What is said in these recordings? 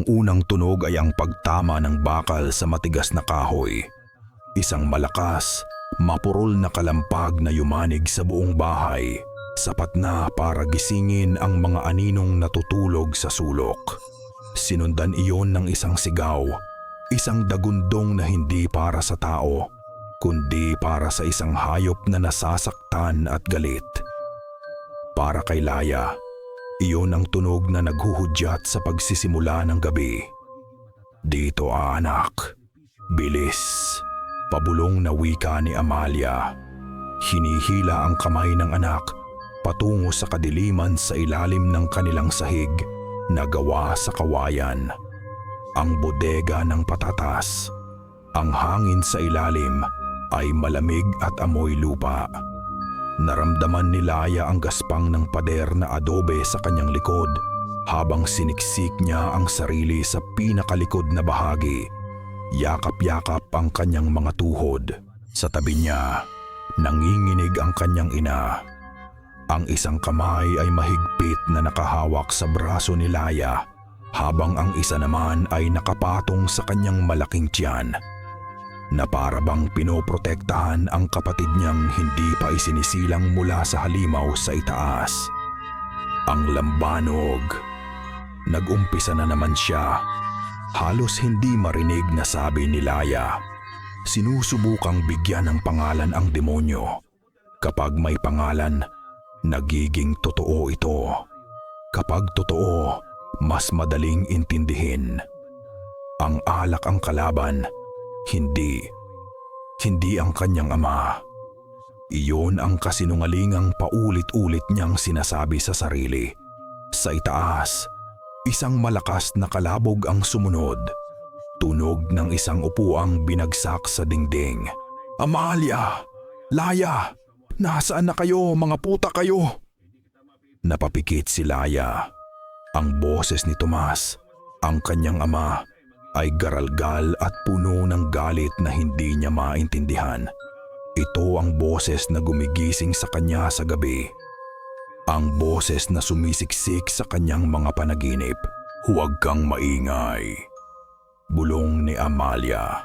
Ang unang tunog ay ang pagtama ng bakal sa matigas na kahoy. Isang malakas, mapurol na kalampag na yumanig sa buong bahay, sapat na para gisingin ang mga aninong natutulog sa sulok. Sinundan iyon ng isang sigaw, isang dagundong na hindi para sa tao, kundi para sa isang hayop na nasasaktan at galit. Para kay Laya, iyon ang tunog na naghuhudyat sa pagsisimula ng gabi. "Dito, anak. Bilis." Pabulong na wika ni Amalia. Hinihila ang kamay ng anak patungo sa kadiliman sa ilalim ng kanilang sahig na gawa sa kawayan. Ang bodega ng patatas. Ang hangin sa ilalim ay malamig at amoy lupa. Naramdaman ni Laya ang gaspang ng pader na adobe sa kanyang likod habang siniksik niya ang sarili sa pinakalikod na bahagi. Yakap-yakap ang kanyang mga tuhod. Sa tabi niya, nanginginig ang kanyang ina. Ang isang kamay ay mahigpit na nakahawak sa braso ni Laya habang ang isa naman ay nakapatong sa kanyang malaking tiyan, na para bang pinoprotektahan ang kapatid niyang hindi pa isinisilang mula sa halimaw sa itaas. Ang lambanog. Nag-umpisa na naman siya. Halos hindi marinig na sabi ni Laya. Sinusubukang bigyan ng pangalan ang demonyo. Kapag may pangalan, nagiging totoo ito. Kapag totoo, mas madaling intindihin. Ang alak ang kalaban, hindi ang kanyang ama. Iyon ang kasinungalingang paulit-ulit niyang sinasabi sa sarili. Sa itaas, isang malakas na kalabog ang sumunod. Tunog ng isang upuang binagsak sa dingding. "Amalia! Laya! Nasaan na kayo, mga puta kayo?" Napapikit si Laya. Ang boses ni Tomas, ang kanyang ama, ay garalgal at puno ng galit na hindi niya maintindihan. Ito ang boses na gumigising sa kanya sa gabi. Ang boses na sumisiksik sa kanyang mga panaginip. "Huwag kang maingay," bulong ni Amalia.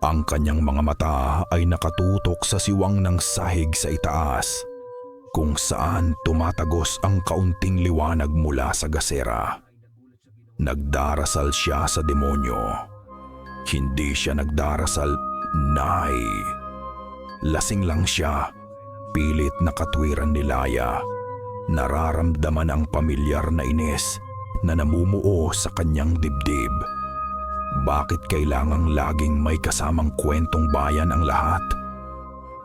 Ang kanyang mga mata ay nakatutok sa siwang ng sahig sa itaas, kung saan tumatagos ang kaunting liwanag mula sa gasera. Nagdarasal siya sa demonyo. Hindi siya nagdarasal, Nay. Lasing lang siya, pilit na katwiran ni Laya. Nararamdaman ang pamilyar na inis na namumuo sa kanyang dibdib. Bakit kailangang laging may kasamang kwentong bayan ang lahat?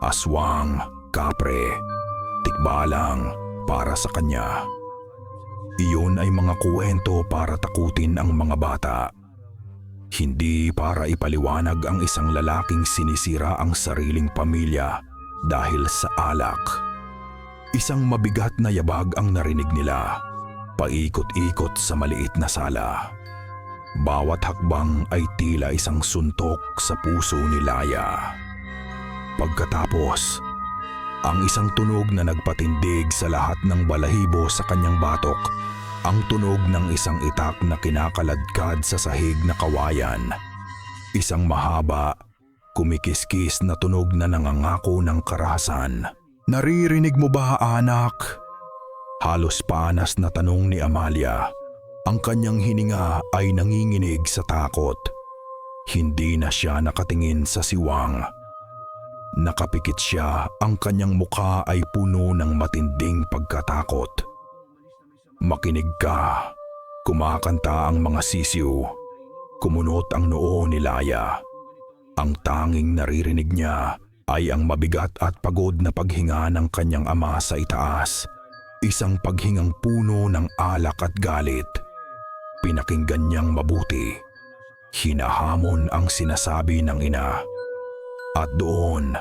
Aswang, kapre, tikbalang para sa kanya. Iyon ay mga kuwento para takutin ang mga bata. Hindi para ipaliwanag ang isang lalaking sinisira ang sariling pamilya dahil sa alak. Isang mabigat na yabag ang narinig nila, paikot-ikot sa maliit na sala. Bawat hakbang ay tila isang suntok sa puso ni Laya. Pagkatapos, ang isang tunog na nagpatindig sa lahat ng balahibo sa kanyang batok, ang tunog ng isang itak na kinakaladkad sa sahig na kawayan. Isang mahaba, kumikiskis na tunog na nangangako ng karahasan. "Naririnig mo ba, anak?" Halos panas na tanong ni Amalia. Ang kanyang hininga ay nanginginig sa takot. Hindi na siya nakatingin sa siwang. Nakapikit siya, ang kanyang mukha ay puno ng matinding pagkatakot. "Makinig ka," kumakanta ang mga sisiw. Kumunot ang noo ni Laya. Ang tanging naririnig niya ay ang mabigat at pagod na paghinga ng kanyang ama sa itaas. Isang paghingang puno ng alak at galit. Pinakinggan niyang mabuti. Hinahamon ang sinasabi ng ina. At doon,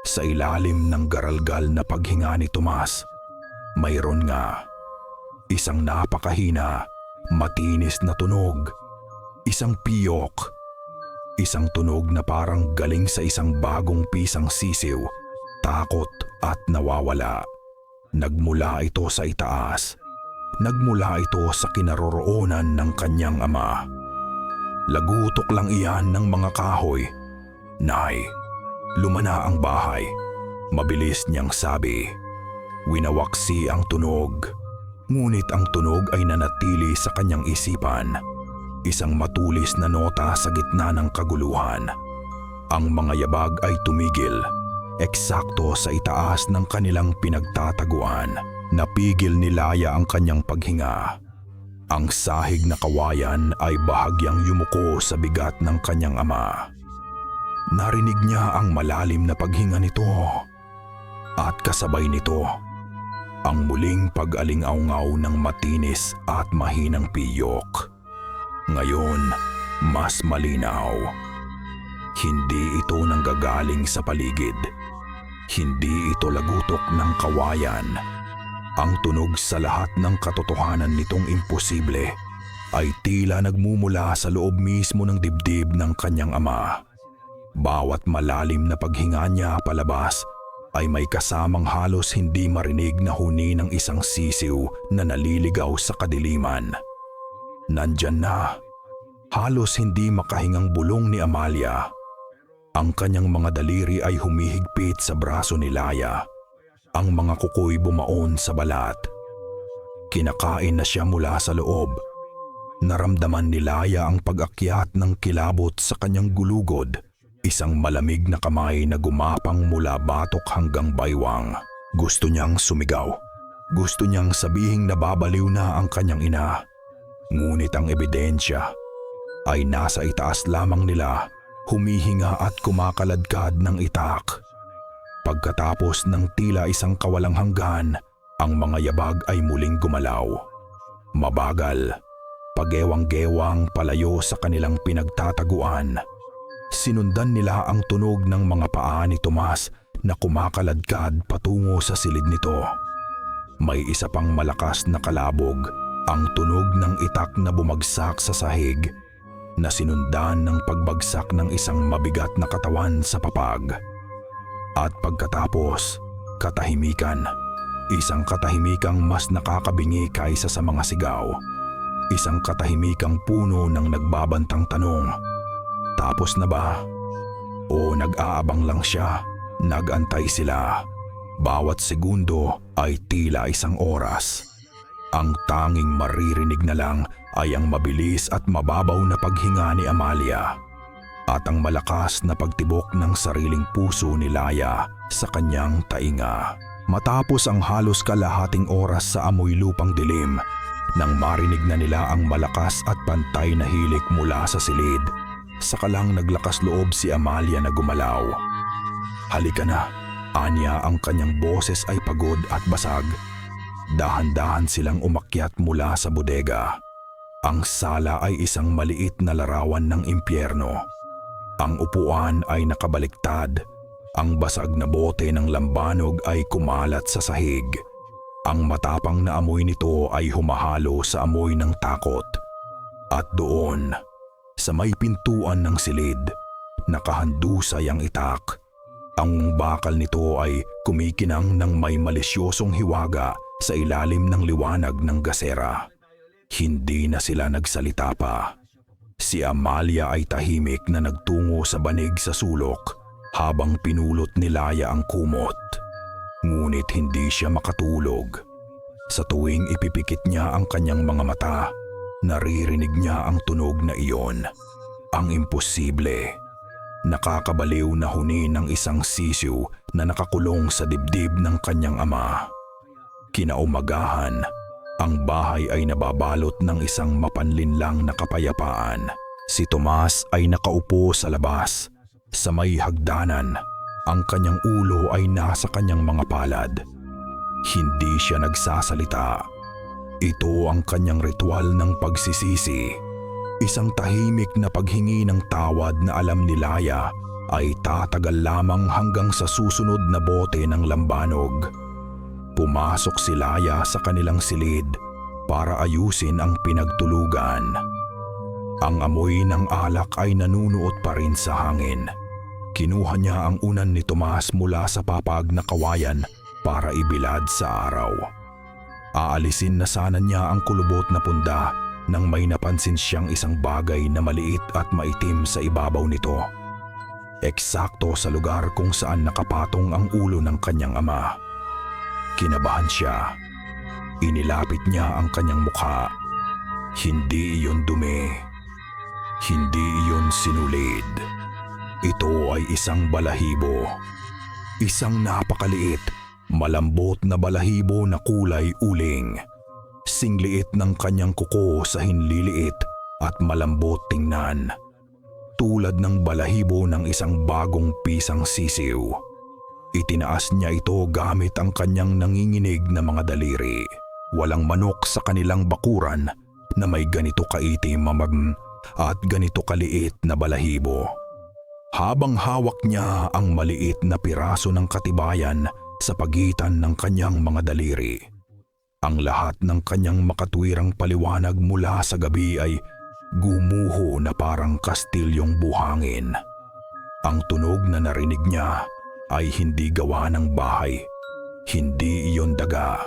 sa ilalim ng garalgal na paghinga ni Tomas, mayroon nga isang napakahina, matinis na tunog. Isang piyok. Isang tunog na parang galing sa isang bagong pisang sisiw, takot at nawawala. Nagmula ito sa itaas. nagmula ito sa kinaroroonan ng kanyang ama. Lagutok lang iyan ng mga kahoy. "Nay, lumana ang bahay," mabilis niyang sabi. Winawaksi ang tunog. Ngunit ang tunog ay nanatili sa kanyang isipan. Isang matulis na nota sa gitna ng kaguluhan. Ang mga yabag ay tumigil, eksakto sa itaas ng kanilang pinagtataguan. Napigil ni Laya ang kanyang paghinga. Ang sahig na kawayan ay bahagyang yumuko sa bigat ng kanyang ama. Narinig niya ang malalim na paghinga nito. At kasabay nito, ang muling pag-alingaungaw ng matinis at mahinang piyok. Ngayon, mas malinaw. Hindi ito nanggagaling sa paligid. Hindi ito lagutok ng kawayan. Ang tunog sa lahat ng katotohanan nitong imposible ay tila nagmumula sa loob mismo ng dibdib ng kanyang ama. Bawat malalim na paghinga niya palabas ay may kasamang halos hindi marinig na huni ng isang sisiw na naliligaw sa kadiliman. Nandyan na, halos hindi makahingang bulong ni Amalia. Ang kanyang mga daliri ay humihigpit sa braso ni Laya. Ang mga kukoy bumaon sa balat. Kinakain na siya mula sa loob. Naramdaman ni Laya ang pag-akyat ng kilabot sa kanyang gulugod. Isang malamig na kamay na gumapang mula batok hanggang baywang. Gusto niyang sumigaw. Gusto niyang sabihing nababaliw na ang kanyang ina. Ngunit ang ebidensya ay nasa itaas lamang nila, humihinga at kumakaladkad ng itak. Pagkatapos ng tila isang kawalang hanggan, ang mga yabag ay muling gumalaw. Mabagal, pagewang-gewang palayo sa kanilang pinagtataguan. Sinundan nila ang tunog ng mga paa ni Tomas na kumakaladkad patungo sa silid nito. May isa pang malakas na kalabog, ang tunog ng itak na bumagsak sa sahig, na sinundan ng pagbagsak ng isang mabigat na katawan sa papag. At pagkatapos, katahimikan. Isang katahimikang mas nakakabingi kaysa sa mga sigaw. Isang katahimikang puno ng nagbabantang tanong. Tapos na ba? O nag-aabang lang siya? Nag-antay sila. Bawat segundo ay tila isang oras. Ang tanging maririnig na lang ay ang mabilis at mababaw na paghinga ni Amalia at ang malakas na pagtibok ng sariling puso ni Laya sa kanyang tainga. Matapos ang halos kalahating oras sa amoy lupang dilim, nang marinig na nila ang malakas at pantay na hilik mula sa silid, saka lang naglakas loob si Amalia na gumalaw. "Halika na," anya ang kanyang boses ay pagod at basag. Dahan-dahan silang umakyat mula sa bodega. Ang sala ay isang maliit na larawan ng impyerno. Ang upuan ay nakabaliktad. Ang basag na bote ng lambanog ay kumalat sa sahig. Ang matapang na amoy nito ay humahalo sa amoy ng takot. At doon, sa may pintuan ng silid, nakahandusay ang itak. Ang bakal nito ay kumikinang ng may malisyosong hiwaga sa ilalim ng liwanag ng gasera. Hindi na sila nagsalita pa. Si Amalia ay tahimik na nagtungo sa banig sa sulok habang pinulot ni Laya ang kumot. Ngunit hindi siya makatulog. Sa tuwing ipipikit niya ang kanyang mga mata, naririnig niya ang tunog na iyon. Ang imposible. Nakakabaliw na huni ng isang sisiw na nakakulong sa dibdib ng kanyang ama. Kinaumagahan, ang bahay ay nababalot ng isang mapanlinlang na kapayapaan. Si Tomas ay nakaupo sa labas, sa may hagdanan. Ang kanyang ulo ay nasa kanyang mga palad. Hindi siya nagsasalita. Ito ang kanyang ritual ng pagsisisi. Isang tahimik na paghingi ng tawad na alam ni Laya ay tatagal lamang hanggang sa susunod na bote ng lambanog. Pumasok si Laya sa kanilang silid para ayusin ang pinagtulugan. Ang amoy ng alak ay nanunuot pa rin sa hangin. Kinuha niya ang unan ni Tomas mula sa papag na kawayan para ibilad sa araw. Aalisin na sana niya ang kulubot na punda nang may napansin siyang isang bagay na maliit at maitim sa ibabaw nito. Eksakto sa lugar kung saan nakapatong ang ulo ng kanyang ama. Kinabahan siya. Inilapit niya ang kanyang mukha. Hindi iyon dumi. Hindi iyon sinulid. Ito ay isang balahibo. Isang napakaliit, malambot na balahibo na kulay uling. Singliit ng kanyang kuko sa hinliliit at malambot tingnan. Tulad ng balahibo ng isang bagong pisang sisiw. Itinaas niya ito gamit ang kanyang nanginginig na mga daliri. Walang manok sa kanilang bakuran na may ganito kaitim at ganito kaliit na balahibo. Habang hawak niya ang maliit na piraso ng katibayan sa pagitan ng kanyang mga daliri, ang lahat ng kanyang makatwirang paliwanag mula sa gabi ay gumuho na parang kastilyong buhangin. Ang tunog na narinig niya ay hindi gawa ng bahay, hindi iyon daga.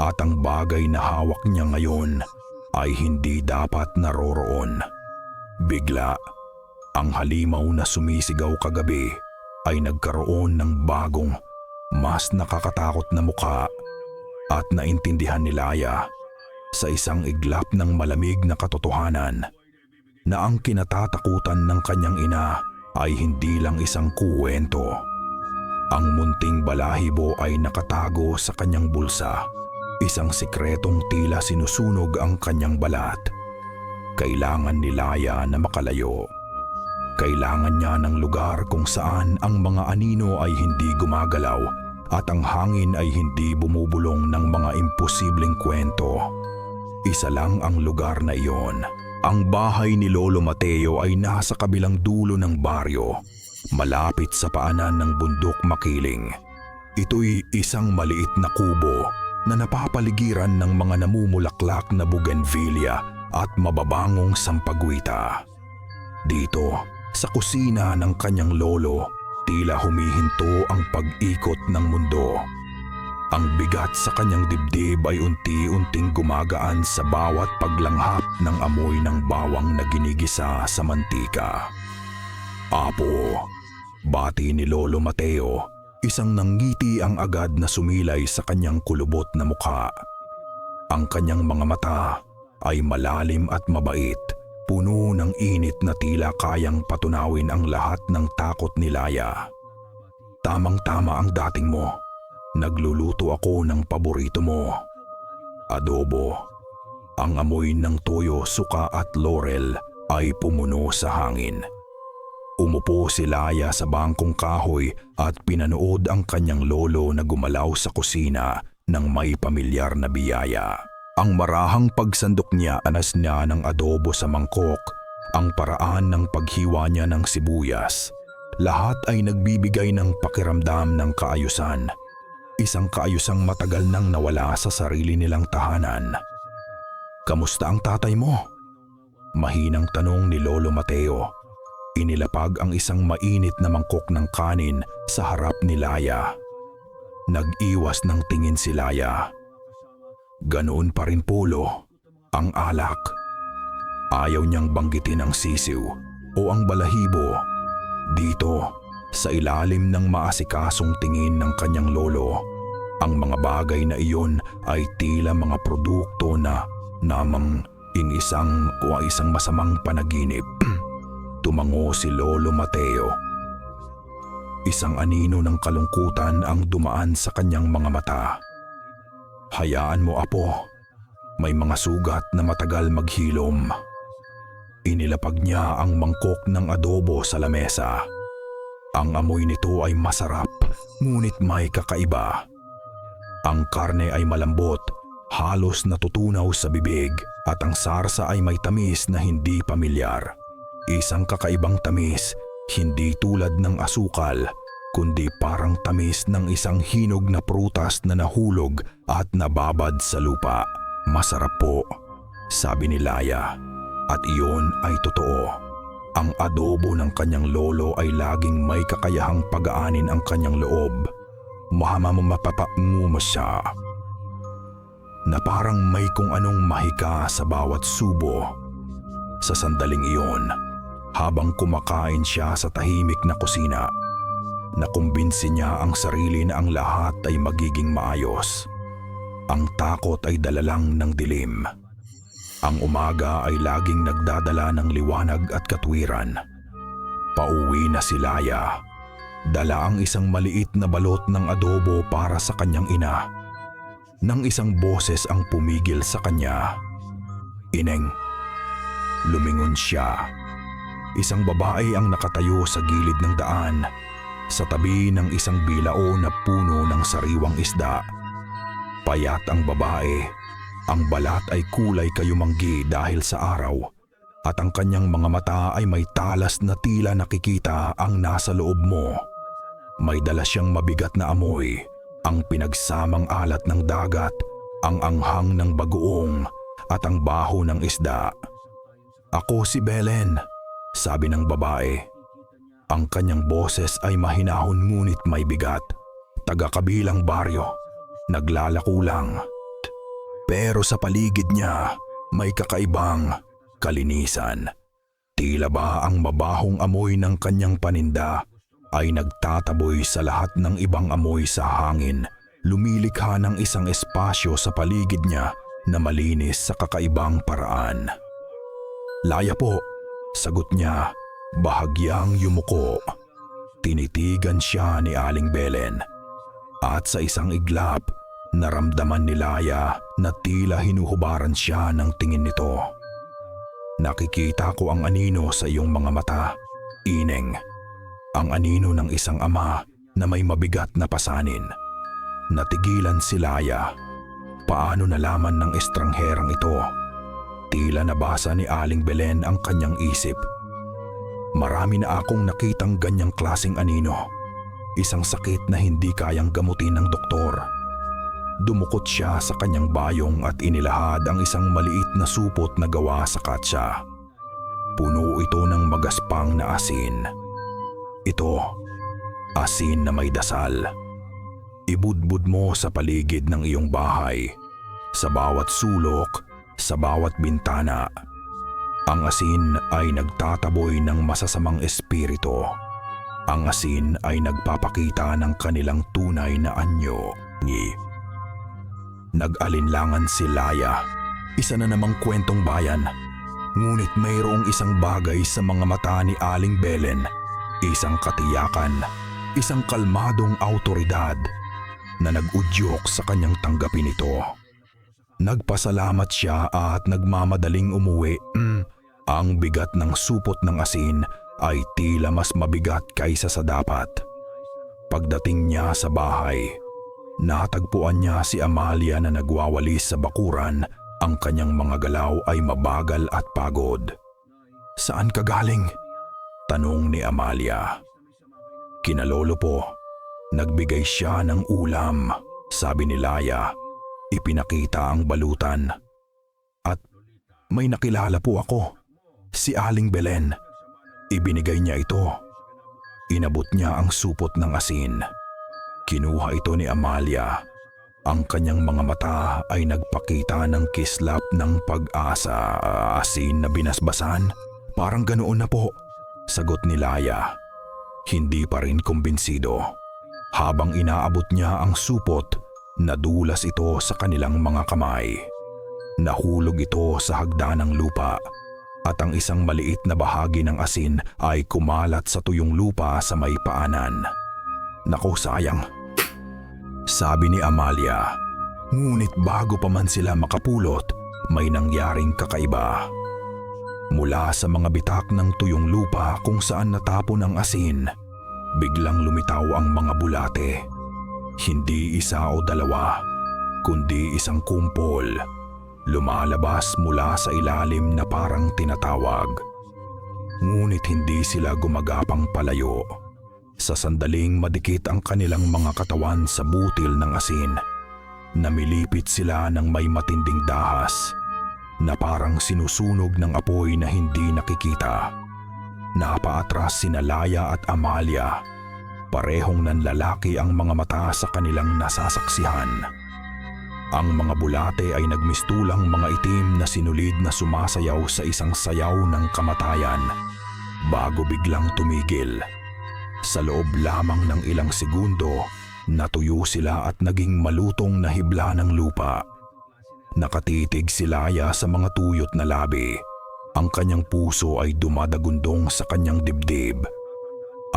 At ang bagay na hawak niya ngayon ay hindi dapat naroroon. Bigla, ang halimaw na sumisigaw kagabi ay nagkaroon ng bagong, mas nakakatakot na mukha at naintindihan ni Laya sa isang iglap ng malamig na katotohanan na ang kinatatakutan ng kanyang ina ay hindi lang isang kuwento. Ang munting balahibo ay nakatago sa kanyang bulsa. Isang sikretong tila sinusunog ang kanyang balat. Kailangan ni Laya na makalayo. Kailangan niya ng lugar kung saan ang mga anino ay hindi gumagalaw at ang hangin ay hindi bumubulong ng mga imposibleng kwento. Isa lang ang lugar na iyon. Ang bahay ni Lolo Mateo ay nasa kabilang dulo ng baryo, malapit sa paanan ng bundok Makiling. Ito'y isang maliit na kubo na napapaligiran ng mga namumulaklak na bougainvillea at mababangong sampagwita. Dito, sa kusina ng kanyang lolo, tila humihinto ang pag-ikot ng mundo. Ang bigat sa kanyang dibdib ay unti-unting gumagaan sa bawat paglanghap ng amoy ng bawang na ginigisa sa mantika. Apo, bati ni Lolo Mateo. Isang nanggiti ang agad na sumilay sa kanyang kulubot na mukha. Ang kanyang mga mata ay malalim at mabait, puno ng init na tila kayang patunawin ang lahat ng takot ni Laya. Tamang-tama ang dating mo. Nagluluto ako ng paborito mo. Adobo. Ang amoy ng toyo, suka at laurel ay pumuno sa hangin. Umupo si Laya sa bangkong kahoy at pinanood ang kanyang lolo na gumalaw sa kusina ng may pamilyar na biyaya. Ang marahang pagsandok niya, anas niya ng adobo sa mangkok, ang paraan ng paghiwa niya ng sibuyas. Lahat ay nagbibigay ng pakiramdam ng kaayusan. Isang kaayusang matagal nang nawala sa sarili nilang tahanan. "Kamusta ang tatay mo?" Mahinang tanong ni Lolo Mateo. Inilapag ang isang mainit na mangkok ng kanin sa harap ni Laya. Nag-iwas ng tingin si Laya. Ganoon pa rin Polo, ang alak. Ayaw niyang banggitin ang sisiw o ang balahibo. Dito, sa ilalim ng maasikasong tingin ng kanyang lolo, ang mga bagay na iyon ay tila mga produkto na namang isang masamang panaginip. Tumango si Lolo Mateo. Isang anino ng kalungkutan ang dumaan sa kanyang mga mata. "Hayaan mo, apo. May mga sugat na matagal maghilom." Inilapag niya ang mangkok ng adobo sa lamesa. Ang amoy nito ay masarap, ngunit may kakaiba. Ang karne ay malambot, halos natutunaw sa bibig, at ang sarsa ay may tamis na hindi pamilyar. Isang kakaibang tamis, hindi tulad ng asukal, kundi parang tamis ng isang hinog na prutas na nahulog at nababad sa lupa. "Masarap po," sabi ni Laya. At iyon ay totoo. Ang adobo ng kanyang lolo ay laging may kakayahang pagaanin ang kanyang loob. Mapapaungo mo siya. na parang may kung anong mahika sa bawat subo. Sa sandaling iyon, habang kumakain siya sa tahimik na kusina, nakumbinsi niya ang sarili na ang lahat ay magiging maayos. Ang takot ay dalalang ng dilim. Ang umaga ay laging nagdadala ng liwanag at katwiran. Pauwi na si Laya. Dala ang isang maliit na balot ng adobo para sa kanyang ina. Nang isang boses ang pumigil sa kanya. "Ineng." Lumingon siya. Isang babae ang nakatayo sa gilid ng daan, sa tabi ng isang bilao na puno ng sariwang isda. Payat ang babae. Ang balat ay kulay kayumanggi dahil sa araw, at ang kanyang mga mata ay may talas na tila nakikita ang nasa loob mo. May dala siyang mabigat na amoy, ang pinagsamang alat ng dagat, ang anghang ng bagoong, at ang baho ng isda. "Ako si Belen," sabi ng babae. Ang kanyang boses ay mahinahon ngunit may bigat. Taga-kabilang baryo, naglalako lang. Pero sa paligid niya, may kakaibang kalinisan. Tila ba ang mabahong amoy ng kanyang paninda ay nagtataboy sa lahat ng ibang amoy sa hangin, lumilikha ng isang espasyo sa paligid niya na malinis sa kakaibang paraan. "Laya po," sagot niya, bahagyang yumuko. Tinitigan siya ni Aling Belen, at sa isang iglap, naramdaman ni Laya na tila hinuhubaran siya ng tingin nito. "Nakikita ko ang anino sa iyong mga mata, Ineng. Ang anino ng isang ama na may mabigat na pasanin." Natigilan si Laya. Paano nalaman ng estrangherang ito? Tila nabasa ni Aling Belen ang kanyang isip. "Marami na akong nakitang ganyang klaseng anino. Isang sakit na hindi kayang gamutin ng doktor." Dumukot siya sa kanyang bayong at inilahad ang isang maliit na supot na gawa sa katsa. Puno ito ng magaspang na asin. "Ito, asin na may dasal. Ibudbud mo sa paligid ng iyong bahay, sa bawat sulok, sa bawat bintana. Ang asin ay nagtataboy ng masasamang espiritu. Ang asin ay nagpapakita ng kanilang tunay na anyo." Nag-alinlangan si Laya. Isa na namang kwentong bayan. Ngunit mayroong isang bagay sa mga mata ni Aling Belen. Isang katiyakan, isang kalmadong autoridad na nag-udyok sa kanyang tanggapin ito. Nagpasalamat siya at nagmamadaling umuwi. Ang bigat ng supot ng asin ay tila mas mabigat kaysa sa dapat. Pagdating niya sa bahay, natagpuan niya si Amalia na nagwawalis sa bakuran. Ang kanyang mga galaw ay mabagal at pagod. "Saan ka galing?" tanong ni Amalia. "Kinalolo po. Nagbigay siya ng ulam," sabi ni Laya. Ipinakita ang balutan. "At may nakilala po ako. Si Aling Belen. Ibinigay niya ito." Inabot niya ang supot ng asin. Kinuha ito ni Amalia. Ang kanyang mga mata ay nagpakita ng kislap ng pag-asa. "Asin na binasbasan? Parang ganoon na po," sagot ni Laya. Hindi pa rin kumbinsido. Habang inaabot niya ang supot, nadulas ito sa kanilang mga kamay. Nahulog ito sa hagdanang lupa, at ang isang maliit na bahagi ng asin ay kumalat sa tuyong lupa sa may paanan. "Naku, sayang," sabi ni Amalia. Ngunit bago pa man sila makapulot, may nangyaring kakaiba. Mula sa mga bitak ng tuyong lupa kung saan natapon ang asin, biglang lumitaw ang mga bulate. Hindi isa o dalawa, kundi isang kumpol. Lumalabas mula sa ilalim na parang tinatawag. Ngunit hindi sila gumagapang palayo. Sa sandaling madikit ang kanilang mga katawan sa butil ng asin, namilipit sila ng may matinding dahas na parang sinusunog ng apoy na hindi nakikita. Napaatras sina Laya at Amalia. Parehong nanlalaki ang mga mata sa kanilang nasasaksihan. Ang mga bulate ay nagmistulang mga itim na sinulid na sumasayaw sa isang sayaw ng kamatayan bago biglang tumigil. Sa loob lamang ng ilang segundo, natuyo sila at naging malutong na hibla ng lupa. Nakatitig si Laya sa mga tuyot na labi. Ang kanyang puso ay dumadagundong sa kanyang dibdib.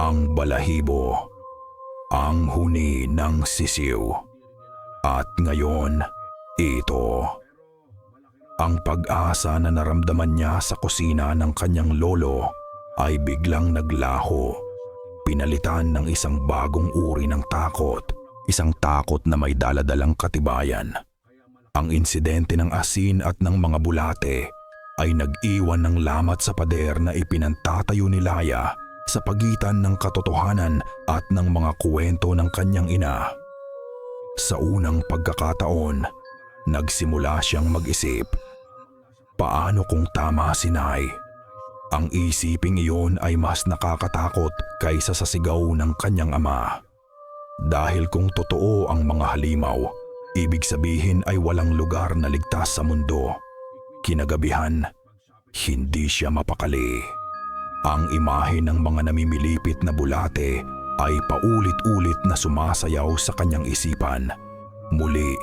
Ang balahibo, ang huni ng sisiw. At ngayon, ito. Ang pag-asa na naramdaman niya sa kusina ng kanyang lolo ay biglang naglaho. Pinalitan ng isang bagong uri ng takot, isang takot na may daladalang katibayan. Ang insidente ng asin at ng mga bulate ay nag-iwan ng lamat sa pader na ipinantatayo ni Laya sa pagitan ng katotohanan at ng mga kwento ng kanyang ina. Sa unang pagkakataon, nagsimula siyang mag-isip. Paano kung tama si Nay? Ang isiping iyon ay mas nakakatakot kaysa sa sigaw ng kanyang ama. Dahil kung totoo ang mga halimaw, ibig sabihin ay walang lugar na ligtas sa mundo. Kinagabihan, hindi siya mapakali. Ang imahe ng mga namimilipit na bulate ay paulit-ulit na sumasayaw sa kanyang isipan. Muli,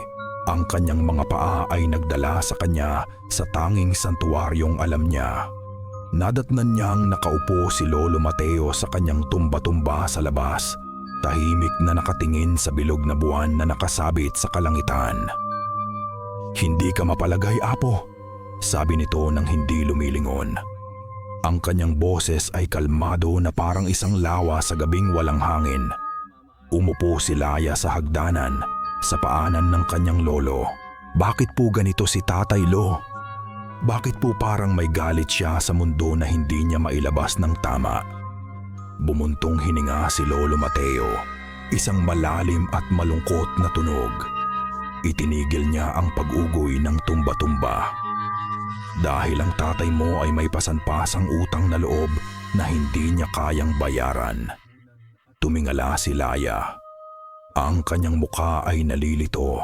ang kanyang mga paa ay nagdala sa kanya sa tanging santuaryong alam niya. Nadatnan niyang nakaupo si Lolo Mateo sa kanyang tumba-tumba sa labas, tahimik na nakatingin sa bilog na buwan na nakasabit sa kalangitan. "Hindi ka mapalagay, Apo," sabi nito nang hindi lumilingon. Ang kanyang boses ay kalmado na parang isang lawa sa gabing walang hangin. Umupo si Laya sa hagdanan, sa paanan ng kanyang lolo. "Bakit po ganito si Tatay Lo? Bakit po parang may galit siya sa mundo na hindi niya mailabas ng tama?" Bumuntong hininga si Lolo Mateo, isang malalim at malungkot na tunog. Itinigil niya ang pag-ugoy ng tumba-tumba. "Dahil ang tatay mo ay may pasanpasang utang na loob na hindi niya kayang bayaran." Tumingala si Laya. Ang kanyang mukha ay nalilito.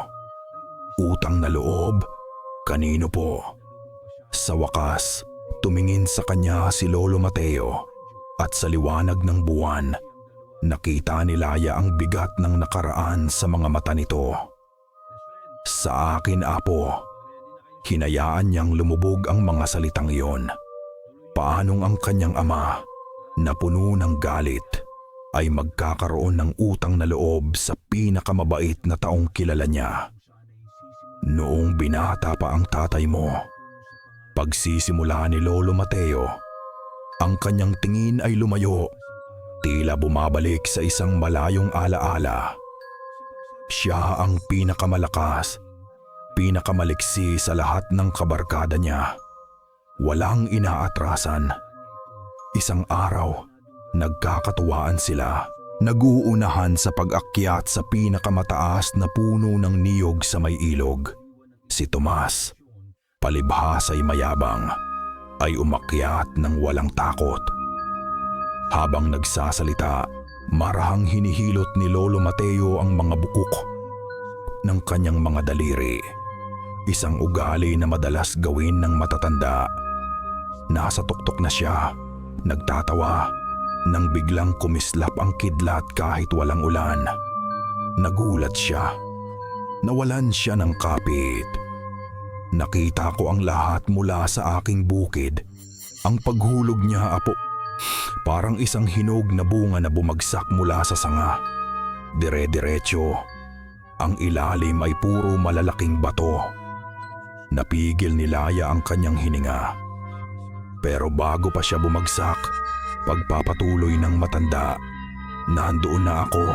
"Utang na loob? Kanino po?" Sa wakas, tumingin sa kanya si Lolo Mateo at sa liwanag ng buwan, nakita ni Laya ang bigat ng nakaraan sa mga mata nito. "Sa akin, Apo." Hinayaan niyang lumubog ang mga salitang iyon. Paanong ang kanyang ama, na puno ng galit, ay magkakaroon ng utang na loob sa pinakamabait na taong kilala niya? "Noong binata pa ang tatay mo," pagsisimula ni Lolo Mateo, ang kanyang tingin ay lumayo, tila bumabalik sa isang malayong alaala. Siya ang pinakamalakas, pinakamaliksi sa lahat ng kabarkada niya. Walang inaatrasan. Isang araw, nagkakatuwaan sila. Nag-uunahan sa pag-akyat sa pinakamataas na puno ng niyog sa may ilog. Si Tomas, palibhas ay mayabang, ay umakyat ng walang takot. Habang nagsasalita, marahang hinihilot ni Lolo Mateo ang mga bukok ng kanyang mga daliri. Isang ugali na madalas gawin ng matatanda. Nasa tuktok na siya, nagtatawa, nang biglang kumislap ang kidlat kahit walang ulan. Nagulat siya. Nawalan siya ng kapit. "Nakita ko ang lahat mula sa aking bukid. Ang paghulog niya, Apo, parang isang hinog na bunga na bumagsak mula sa sanga. Dire-diretso. Ang ilalim ay puro malalaking bato." Napigil ni Laya ang kanyang hininga. Pero bago pa siya bumagsak, pagpapatuloy ng matanda, "Nandoon na ako.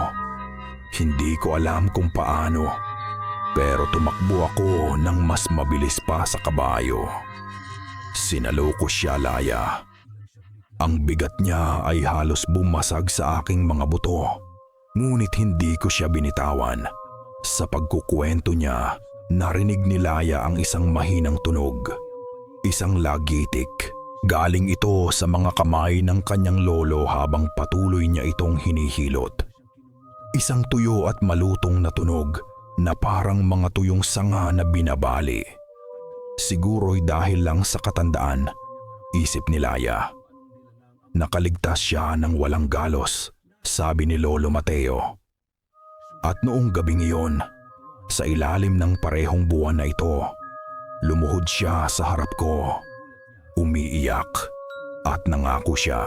Hindi ko alam kung paano, pero tumakbo ako ng mas mabilis pa sa kabayo." Sinalo ko siya, Laya. Ang bigat niya ay halos bumasag sa aking mga buto. Ngunit hindi ko siya binitawan. Sa pagkukwento niya, narinig ni Laya ang isang mahinang tunog. Isang lagitik. Galing ito sa mga kamay ng kanyang lolo habang patuloy niya itong hinihilot. Isang tuyo at malutong na tunog na parang mga tuyong sanga na binabali. Siguro'y dahil lang sa katandaan, isip ni Laya. Nakaligtas siya ng walang galos, sabi ni Lolo Mateo. At noong gabing iyon, sa ilalim ng parehong buwan na ito, lumuhod siya sa harap ko. Umiiyak at nangako siya.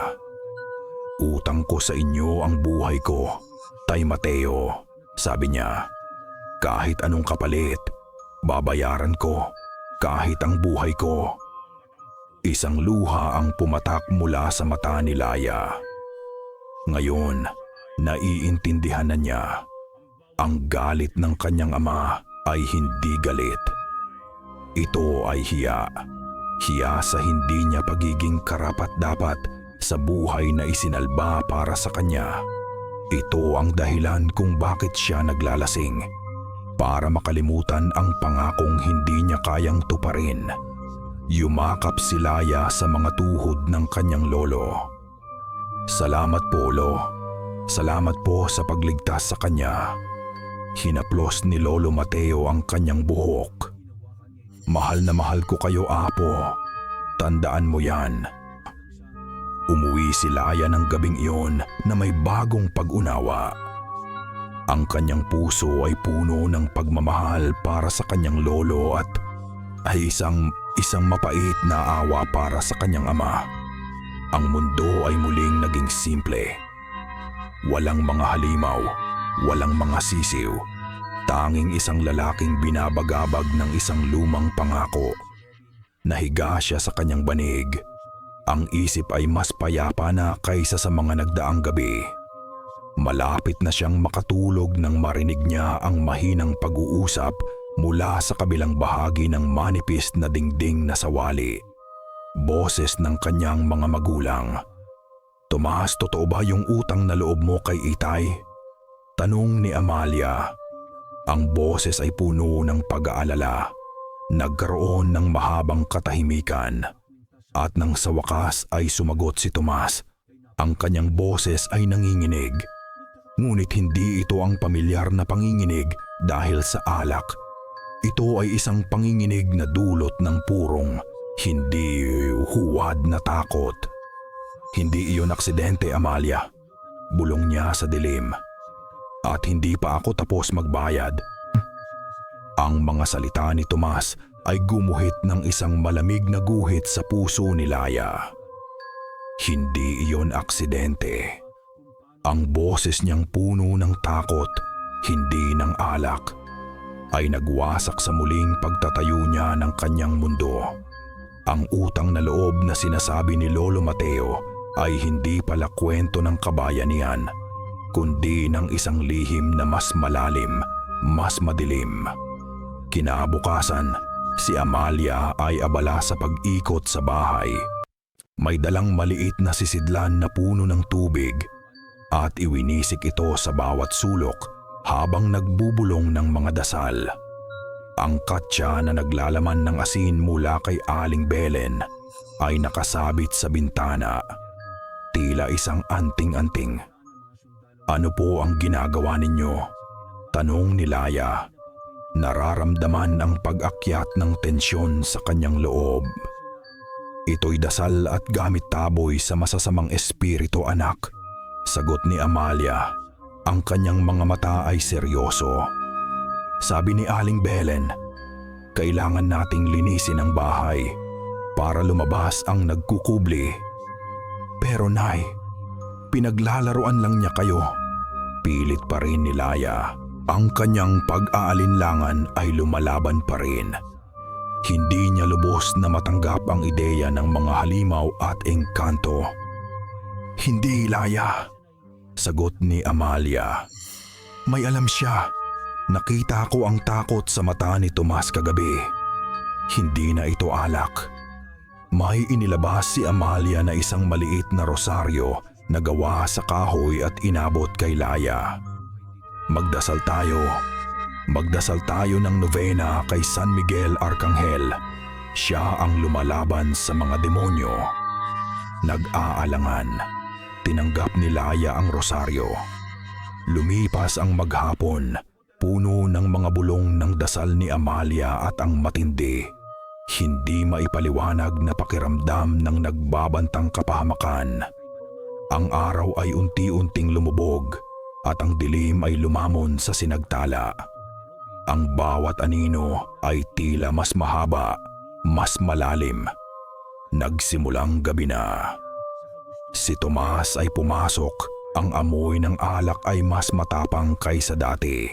Utang ko sa inyo ang buhay ko, Tay Mateo, sabi niya. Kahit anong kapalit, babayaran ko kahit ang buhay ko. Isang luha ang pumatak mula sa mata ni Laya. Ngayon, naiintindihan na niya. Ang galit ng kanyang ama ay hindi galit. Ito ay hiya. Hiya sa hindi niya pagiging karapat-dapat sa buhay na isinalba para sa kanya. Ito ang dahilan kung bakit siya naglalasing. Para makalimutan ang pangakong hindi niya kayang tuparin. Yumakap si Laya sa mga tuhod ng kanyang lolo. Salamat po, Lo. Salamat po sa pagligtas sa kanya. Hinaplos ni Lolo Mateo ang kanyang buhok. Mahal na mahal ko kayo, Apo. Tandaan mo yan. Umuwi si Laya ng gabing iyon na may bagong pag-unawa. Ang kanyang puso ay puno ng pagmamahal para sa kanyang lolo at ay isang mapait na awa para sa kanyang ama. Ang mundo ay muling naging simple. Walang mga halimaw, walang mga sisiw. Tanging isang lalaking binabagabag ng isang lumang pangako. Nahiga siya sa kanyang banig. Ang isip ay mas payapa na kaysa sa mga nagdaang gabi. Malapit na siyang makatulog nang marinig niya ang mahinang pag-uusap mula sa kabilang bahagi ng manipis na dingding na sawali. Boses ng kanyang mga magulang. Tomas, totoo ba yung utang na loob mo kay Itay? Tanong ni Amalia. Ang boses ay puno ng pag-aalala. Nagkaroon ng mahabang katahimikan. At nang sa wakas ay sumagot si Tomas. Ang kanyang boses ay nanginginig. Ngunit hindi ito ang pamilyar na panginginig dahil sa alak. Ito ay isang panginginig na dulot ng purong, hindi huwad na takot. Hindi iyon aksidente, Amalia. Bulong niya sa dilim. At hindi pa ako tapos magbayad. Ang mga salita ni Tomas ay gumuhit ng isang malamig na guhit sa puso ni Laya. Hindi iyon aksidente. Ang boses niyang puno ng takot, hindi ng alak, ay nagwasak sa muling pagtatayo niya ng kanyang mundo. Ang utang na loob na sinasabi ni Lolo Mateo ay hindi pala kwento ng kabayanihan, kundi ng isang lihim na mas malalim, mas madilim. Kinabukasan, si Amalia ay abala sa pag-ikot sa bahay. May dalang maliit na sisidlan na puno ng tubig at iwinisik ito sa bawat sulok habang nagbubulong ng mga dasal. Ang katsa na naglalaman ng asin mula kay Aling Belen ay nakasabit sa bintana. Tila isang anting-anting. Ano po ang ginagawa ninyo? Tanong ni Laya. Nararamdaman ang pag-akyat ng tensyon sa kanyang loob. Ito'y dasal at gamit taboy sa masasamang espiritu, anak. Sagot ni Amalia. Ang kanyang mga mata ay seryoso. Sabi ni Aling Belen, kailangan nating linisin ang bahay para lumabas ang nagkukubli. Pero Nay, pinaglalaruan lang niya kayo. Pilit pa rin ni Laya. Ang kanyang pag-aalinlangan ay lumalaban pa rin. Hindi niya lubos na matanggap ang ideya ng mga halimaw at engkanto. Hindi, Laya. Sagot ni Amalia. May alam siya. Nakita ko ang takot sa mata ni Tomas kagabi. Hindi na ito alak. May inilabas si Amalia na isang maliit na rosaryo na gawa sa kahoy at inabot kay Laya. Magdasal tayo. Magdasal tayo ng novena kay San Miguel Arcangel. Siya ang lumalaban sa mga demonyo. Nag-aalangan. Tinanggap ni Laya ang rosaryo. Lumipas ang maghapon puno ng mga bulong ng dasal ni Amalia at ang matindi, hindi maipaliwanag na pakiramdam ng nagbabantang kapahamakan. Ang araw ay unti-unting lumubog at ang dilim ay lumamon sa sinagtala. Ang bawat anino ay tila mas mahaba, mas malalim. Nagsimulang gabi na. Si Tomas ay pumasok, ang amoy ng alak ay mas matapang kaysa dati.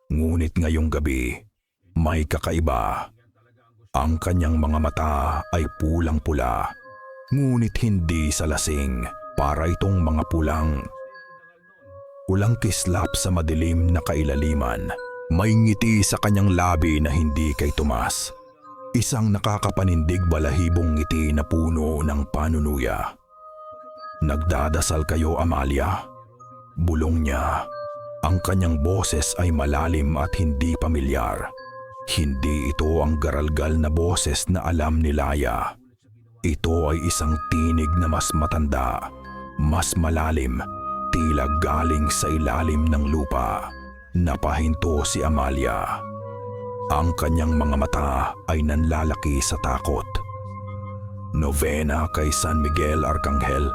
Ngunit ngayong gabi, may kakaiba. Ang kanyang mga mata ay pulang-pula, ngunit hindi sa lasing, para itong mga pulang kislap sa madilim na kailaliman. May ngiti sa kanyang labi na hindi kay Tomas. Isang nakakapanindig balahibong ngiti na puno ng panunuya. "Nagdadasal kayo, Amalia?" Bulong niya. Ang kanyang boses ay malalim at hindi pamilyar. Hindi ito ang garalgal na boses na alam ni Laya. Ito ay isang tinig na mas matanda, mas malalim, tila galing sa ilalim ng lupa. Napahinto si Amalia. Ang kanyang mga mata ay nanlalaki sa takot. "Novena kay San Miguel Arcangel."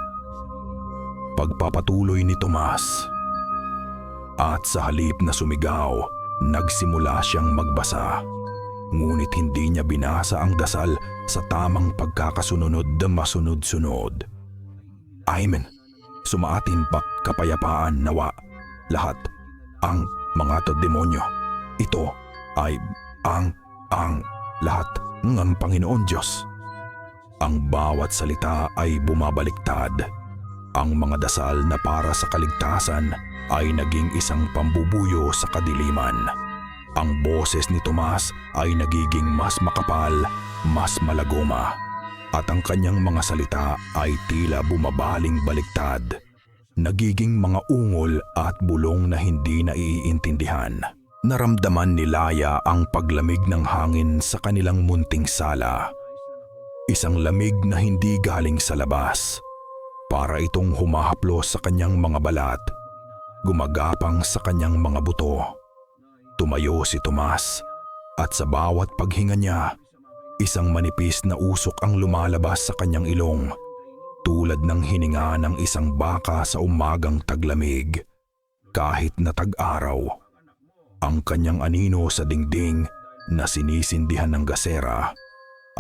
Pagpapatuloy ni Tomas. At sa halip na sumigaw, nagsimula siyang magbasa. Ngunit hindi niya binasa ang dasal sa tamang pagkakasunod na masunod-sunod. "Amen. Sumaatin pa kapayapaan nawa lahat. Ang mga demonyo. Ito ay ang lahat ng Panginoon Diyos." Ang bawat salita ay bumabaliktad. Ang mga dasal na para sa kaligtasan ay naging isang pambubuyo sa kadiliman. Ang boses ni Tomas ay nagiging mas makapal, mas malagoma, at ang kanyang mga salita ay tila bumabaling baliktad. Nagiging mga ungol at bulong na hindi naiintindihan. Naramdaman ni Laya ang paglamig ng hangin sa kanilang munting sala. Isang lamig na hindi galing sa labas. Para itong humahaplos sa kanyang mga balat, gumagapang sa kanyang mga buto. Tumayo si Tomas at sa bawat paghinga niya, isang manipis na usok ang lumalabas sa kanyang ilong, tulad ng hininga ng isang baka sa umagang taglamig. Kahit na tag-araw, ang kanyang anino sa dingding na sinisindihan ng gasera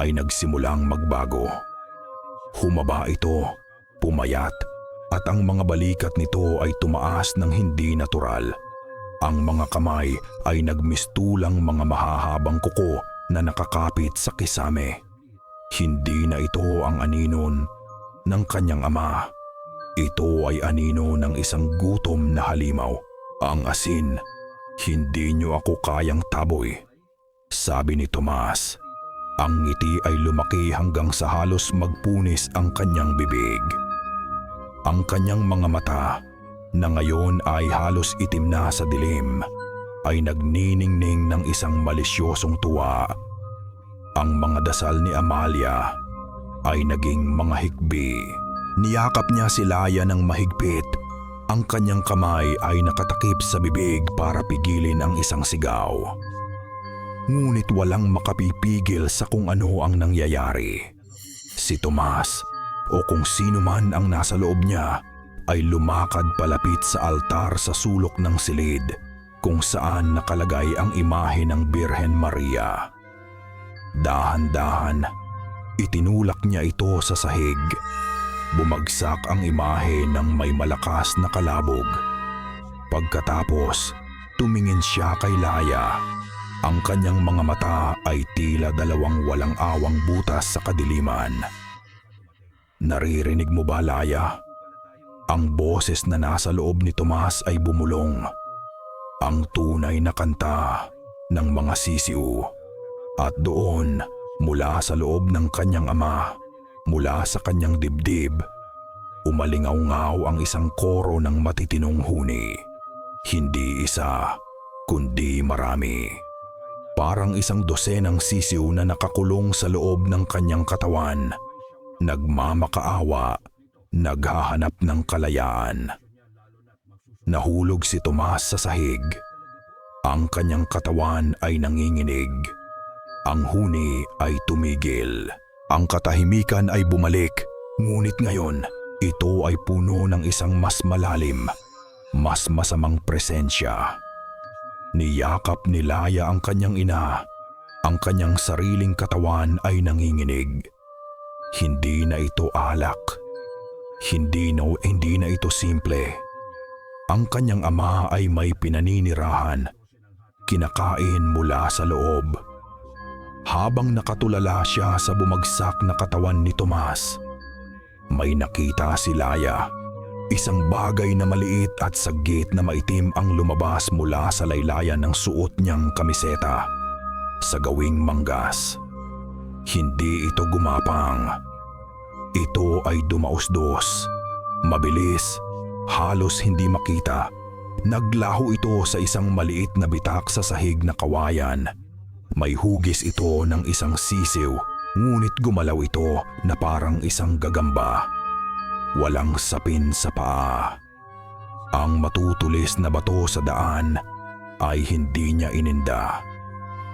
ay nagsimulang magbago. Humaba ito, pumayat, at ang mga balikat nito ay tumaas ng hindi natural. Ang mga kamay ay nagmistulang mga mahahabang kuko na nakakapit sa kisame. Hindi na ito ang aninon ng kanyang ama. Ito ay anino ng isang gutom na halimaw. Ang asin, "Hindi niyo ako kayang taboy," sabi ni Tomas. Ang ngiti ay lumaki hanggang sa halos magpunis ang kanyang bibig. Ang kanyang mga mata, na ngayon ay halos itim na sa dilim, ay nagniningning ng isang malisyosong tuwa. Ang mga dasal ni Amalia ay naging mga hikbi. Niyakap niya si Laya ng mahigpit. Ang kanyang kamay ay nakatakip sa bibig para pigilin ang isang sigaw. Ngunit walang makapipigil sa kung ano ang nangyayari. Si Tomas, o kung sino man ang nasa loob niya, ay lumakad palapit sa altar sa sulok ng silid kung saan nakalagay ang imahe ng Birhen Maria. Dahan-dahan, itinulak niya ito sa sahig. Bumagsak ang imahe ng may malakas na kalabog. Pagkatapos, tumingin siya kay Laya. Ang kanyang mga mata ay tila dalawang walang awang butas sa kadiliman. "Naririnig mo ba, Laya?" Ang boses na nasa loob ni Tomas ay bumulong. Ang tunay na kanta ng mga sisiw. At doon, mula sa loob ng kanyang ama, mula sa kanyang dibdib, umalingaw-ngaw ang isang koro ng matitinong huni. Hindi isa, kundi marami. Parang isang dosenang sisiw na nakakulong sa loob ng kanyang katawan, nagmamakaawa, naghahanap ng kalayaan. Nahulog si Tomas sa sahig. Ang kanyang katawan ay nanginginig. Ang huni ay tumigil. Ang katahimikan ay bumalik, ngunit ngayon, ito ay puno ng isang mas malalim, mas masamang presensya. Niyakap ni Laya ang kanyang ina. Ang kanyang sariling katawan ay nanginginig. Hindi na ito alak. Hindi na ito simple. Ang kanyang ama ay may pinaninirahan, kinakain mula sa loob. Habang nakatulala siya sa bumagsak na katawan ni Tomas, may nakita si Laya. Isang bagay na maliit at sagit na maitim ang lumabas mula sa laylayan ng suot niyang kamiseta. Sa gawing manggas. Hindi ito gumapang. Ito ay dumausdos. Mabilis, halos hindi makita. Naglaho ito sa isang maliit na bitak sa sahig na kawayan. May hugis ito ng isang sisiw, ngunit gumalaw ito na parang isang gagamba. Walang sapin sa paa. Ang matutulis na bato sa daan ay hindi niya ininda.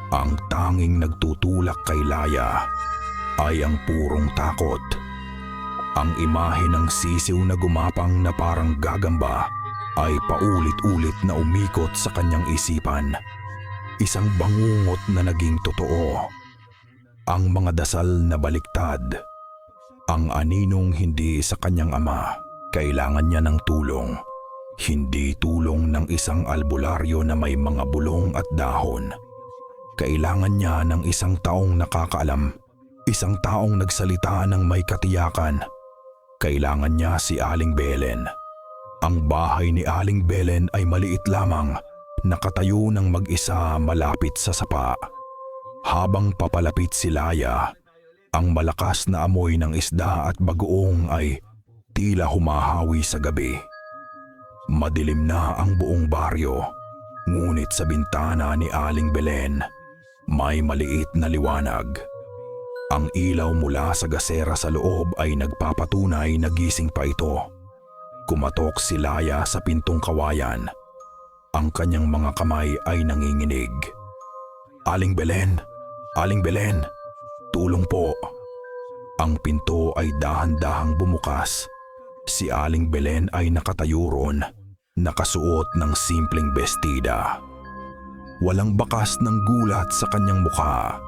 Ang tanging nagtutulak kay Laya ay ang purong takot. Ang imahe ng sisiw na gumapang na parang gagamba ay paulit-ulit na umikot sa kanyang isipan. Isang bangungot na naging totoo. Ang mga dasal na baliktad. Ang aninong hindi sa kanyang ama, kailangan niya ng tulong. Hindi tulong ng isang albularyo na may mga bulong at dahon. Kailangan niya ng isang taong nakakaalam, isang taong nagsalita ng may katiyakan. Kailangan niya si Aling Belen. Ang bahay ni Aling Belen ay maliit lamang, nakatayo ng mag-isa malapit sa sapa. Habang papalapit si Laya, ang malakas na amoy ng isda at bagoong ay tila humahawi sa gabi. Madilim na ang buong baryo, ngunit sa bintana ni Aling Belen, may maliit na liwanag. Ang ilaw mula sa gasera sa loob ay nagpapatunay na gising pa ito. Kumatok si Laya sa pintong kawayan. Ang kanyang mga kamay ay nanginginig. Aling Belen! Aling Belen! Tulong po! Ang pinto ay dahan-dahang bumukas. Si Aling Belen ay nakatayo ron, nakasuot ng simpleng bestida. Walang bakas ng gulat sa kanyang mukha.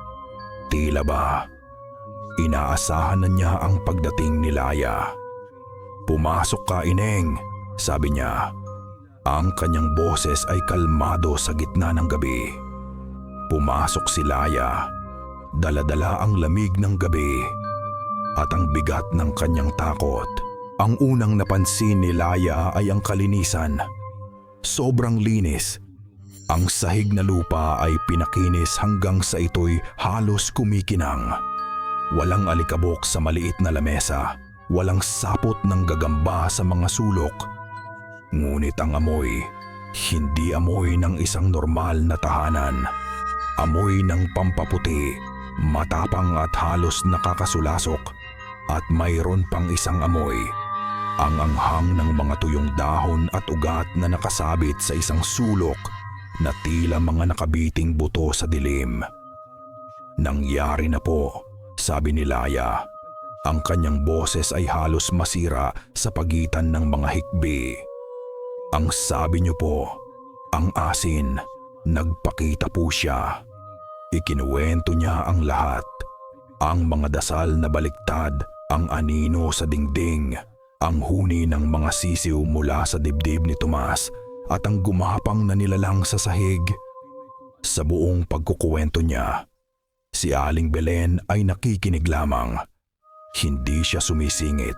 Tila ba, inaasahan na niya ang pagdating ni Laya. Pumasok ka, Ineng, sabi niya. Ang kanyang boses ay kalmado sa gitna ng gabi. Pumasok si Laya, dala-dala ang lamig ng gabi at ang bigat ng kanyang takot. Ang unang napansin ni Laya ay ang kalinisan. Sobrang linis. Ang sahig na lupa ay pinakinis hanggang sa ito'y halos kumikinang. Walang alikabok sa maliit na lamesa, walang sapot ng gagamba sa mga sulok. Ngunit ang amoy, hindi amoy ng isang normal na tahanan. Amoy ng pampaputi, matapang at halos nakakasulasok. At mayroon pang isang amoy, ang anghang ng mga tuyong dahon at ugat na nakasabit sa isang sulok na tila mga nakabiting buto sa dilim. Nangyari na po, sabi ni Laya. Ang kanyang boses ay halos masira sa pagitan ng mga hikbi. Ang sabi niyo po, ang asin, nagpakita po siya. Ikinuwento niya ang lahat. Ang mga dasal na baliktad, ang anino sa dingding, ang huni ng mga sisiw mula sa dibdib ni Tomas at ang gumapang na nilalang sa sahig. Sa buong pagkukuwento niya, si Aling Belen ay nakikinig lamang. Hindi siya sumisingit,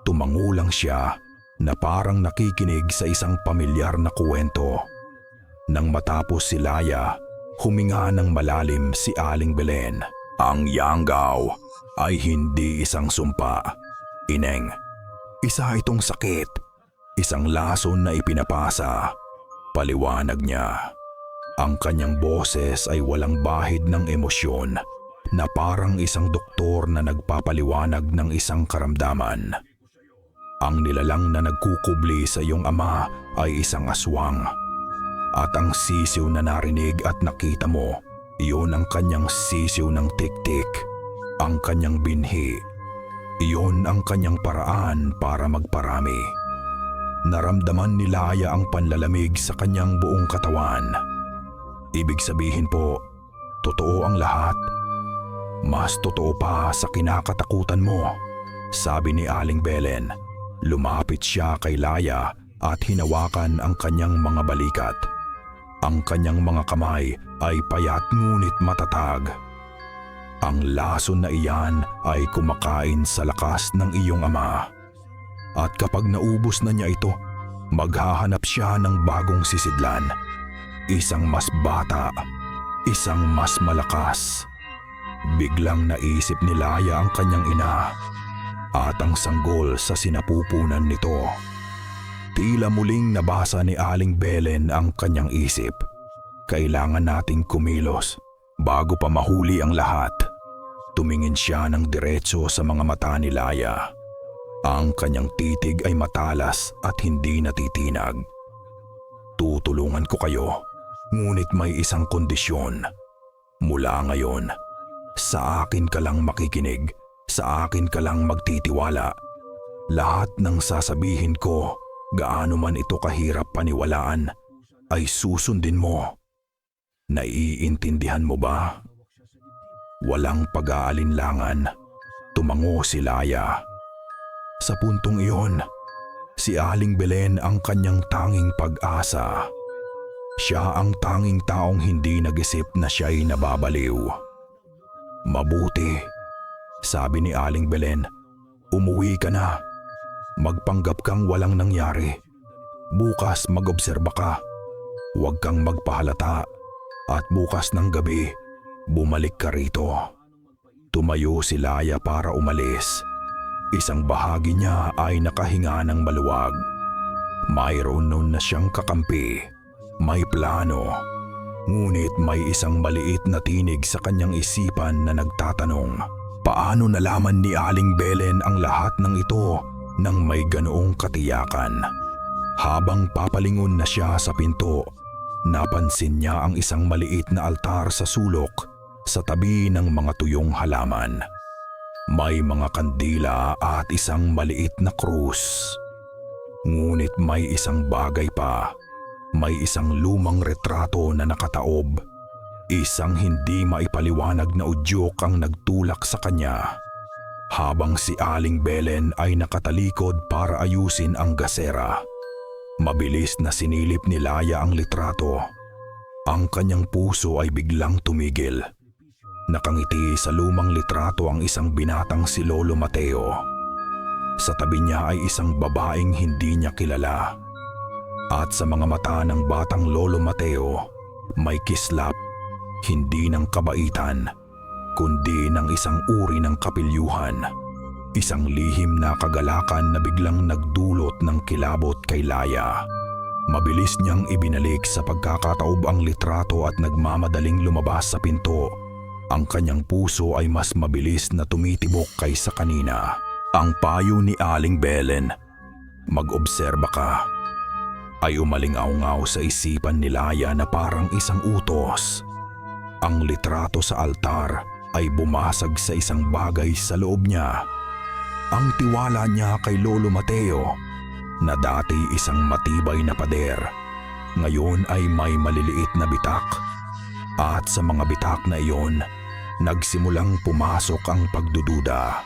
tumango lang siya na parang nakikinig sa isang pamilyar na kuwento. Nang matapos si Laya, huminga ng malalim si Aling Belen. Ang yanggaw ay hindi isang sumpa, Ineng. Isa itong sakit, isang lason na ipinapasa. Paliwanag niya. Ang kanyang boses ay walang bahid ng emosyon na parang isang doktor na nagpapaliwanag ng isang karamdaman. Ang nilalang na nagkukubli sa iyong ama ay isang aswang. At ang sisiw na narinig at nakita mo, iyon ang kanyang sisiw ng tik-tik, ang kanyang binhi. Iyon ang kanyang paraan para magparami. Naramdaman ni Laya ang panlalamig sa kanyang buong katawan. Ibig sabihin po, totoo ang lahat. Mas totoo pa sa kinakatakutan mo, sabi ni Aling Belen. Lumapit siya kay Laya at hinawakan ang kanyang mga balikat. Ang kanyang mga kamay ay payat ngunit matatag. Ang lason na iyan ay kumakain sa lakas ng iyong ama. At kapag naubos na niya ito, maghahanap siya ng bagong sisidlan. Isang mas bata, isang mas malakas. Biglang naisip ni Laya ang kanyang ina at ang sanggol sa sinapupunan nito. Tila muling nabasa ni Aling Belen ang kanyang isip. Kailangan nating kumilos bago pa mahuli ang lahat. Tumingin siya ng diretso sa mga mata ni Laya. Ang kanyang titig ay matalas at hindi natitinag. Tutulungan ko kayo, ngunit may isang kondisyon. Mula ngayon, sa akin ka lang makikinig, sa akin ka lang magtitiwala. Lahat ng sasabihin ko, gaano man ito kahirap paniwalaan, ay susundin mo. Naiintindihan mo ba? Walang pag-aalinlangan, tumango si Laya. Sa puntong iyon, si Aling Belen ang kanyang tanging pag-asa. Siya ang tanging taong hindi nag-isip na siya'y nababaliw. Mabuti, sabi ni Aling Belen, umuwi ka na. Magpanggap kang walang nangyari. Bukas mag-obserba ka. Huwag kang magpahalata. At bukas ng gabi, bumalik ka rito. Tumayo si Laya para umalis. Isang bahagi niya ay nakahinga ng maluwag. Mayroon nun na siyang kakampi. May plano. Ngunit may isang maliit na tinig sa kanyang isipan na nagtatanong, paano nalaman ni Aling Belen ang lahat ng ito nang may ganoong katiyakan? Habang papalingon na siya sa pinto, napansin niya ang isang maliit na altar sa sulok sa tabi ng mga tuyong halaman. May mga kandila at isang maliit na krus. Ngunit may isang bagay pa. May isang lumang retrato na nakataob. Isang hindi maipaliwanag na udyok ang nagtulak sa kanya. Habang si Aling Belen ay nakatalikod para ayusin ang gasera, mabilis na sinilip ni Laya ang litrato. Ang kanyang puso ay biglang tumigil. Nakangiti sa lumang litrato ang isang binatang si Lolo Mateo. Sa tabi niya ay isang babaeng hindi niya kilala. At sa mga mata ng batang Lolo Mateo, may kislap, hindi ng kabaitan, kundi ng isang uri ng kapilyuhan. Isang lihim na kagalakan na biglang nagdulot ng kilabot kay Laya. Mabilis niyang ibinalik sa pagkakataob ang litrato at nagmamadaling lumabas sa pinto. Ang kanyang puso ay mas mabilis na tumitibok kaysa kanina. Ang payo ni Aling Belen, mag-obserba ka, ay umaling-aungaw sa isipan ni Laya na parang isang utos. Ang litrato sa altar ay bumasag sa isang bagay sa loob niya. Ang tiwala niya kay Lolo Mateo na dati isang matibay na pader, ngayon ay may maliliit na bitak. At sa mga bitak na iyon, nagsimulang pumasok ang pagdududa.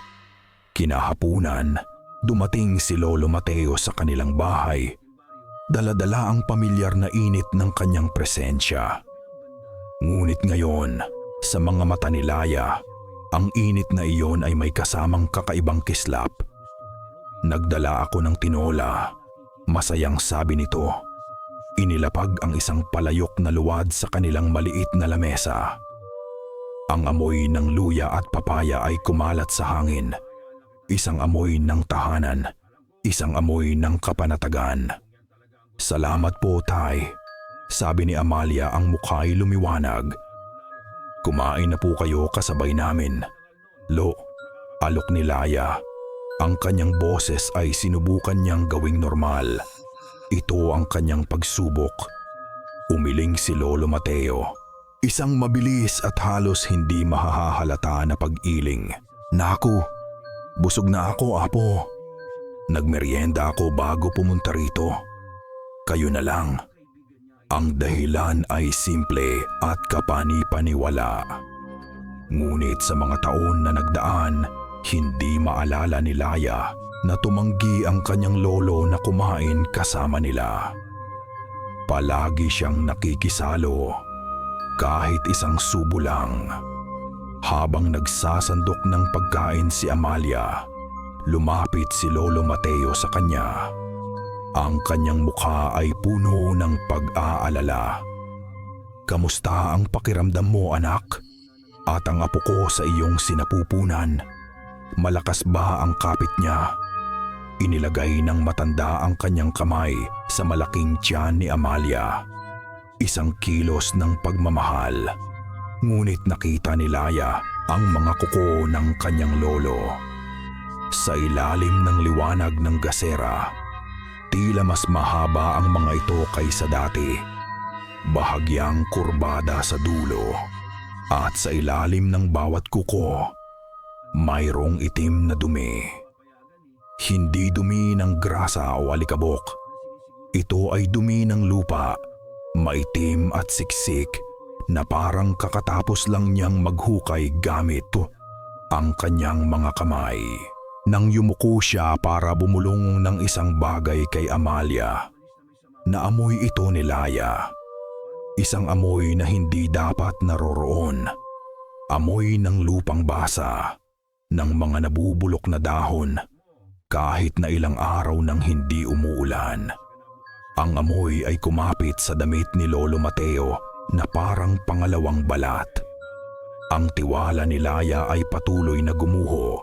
Kinahapunan, dumating si Lolo Mateo sa kanilang bahay. Dala-dala ang pamilyar na init ng kanyang presensya. Ngunit ngayon, sa mga mata ni Laya, ang init na iyon ay may kasamang kakaibang kislap. Nagdala ako ng tinola, masayang sabi nito. Inilapag ang isang palayok na luwad sa kanilang maliit na lamesa. Ang amoy ng luya at papaya ay kumalat sa hangin. Isang amoy ng tahanan, isang amoy ng kapanatagan. Salamat po, Tay, sabi ni Amalia, ang mukha'y lumiwanag. Kumain na po kayo kasabay namin. Lo, alok ni Laya. Ang kanyang boses ay sinubukan niyang gawing normal. Ito ang kanyang pagsubok. Umiling si Lolo Mateo. Isang mabilis at halos hindi mahahalata na pag-iling. Naku, busog na ako, Apo. Nagmeryenda ako bago pumunta rito. Kayo na lang. Ang dahilan ay simple at kapani-paniwala. Ngunit sa mga taon na nagdaan, hindi maalala ni Laya na tumanggi ang kanyang lolo na kumain kasama nila. Palagi siyang nakikisalo, kahit isang subo lang. Habang nagsasandok ng pagkain si Amalia, lumapit si Lolo Mateo sa kanya. Ang kanyang mukha ay puno ng pag-aalala. Kamusta ang pakiramdam mo, anak? At ang apo ko sa iyong sinapupunan, malakas ba ang kapit niya? Inilagay ng matanda ang kanyang kamay sa malaking tiyan ni Amalia. Isang kilos ng pagmamahal. Ngunit nakita ni Laya ang mga kuko ng kanyang lolo. Sa ilalim ng liwanag ng gasera, tila mas mahaba ang mga ito kaysa dati. Bahagyang kurbada sa dulo. At sa ilalim ng bawat kuko, mayroong itim na dumi. Hindi dumi ng grasa o alikabok. Ito ay dumi ng lupa, maitim at siksik na parang kakatapos lang niyang maghukay gamit ang kanyang mga kamay. Nang yumuko siya para bumulong ng isang bagay kay Amalia, naamoy ito ni Laya. Isang amoy na hindi dapat naroroon. Amoy ng lupang basa, ng mga nabubulok na dahon, kahit na ilang araw nang hindi umuulan. Ang amoy ay kumapit sa damit ni Lolo Mateo na parang pangalawang balat. Ang tiwala ni Laya ay patuloy na gumuho.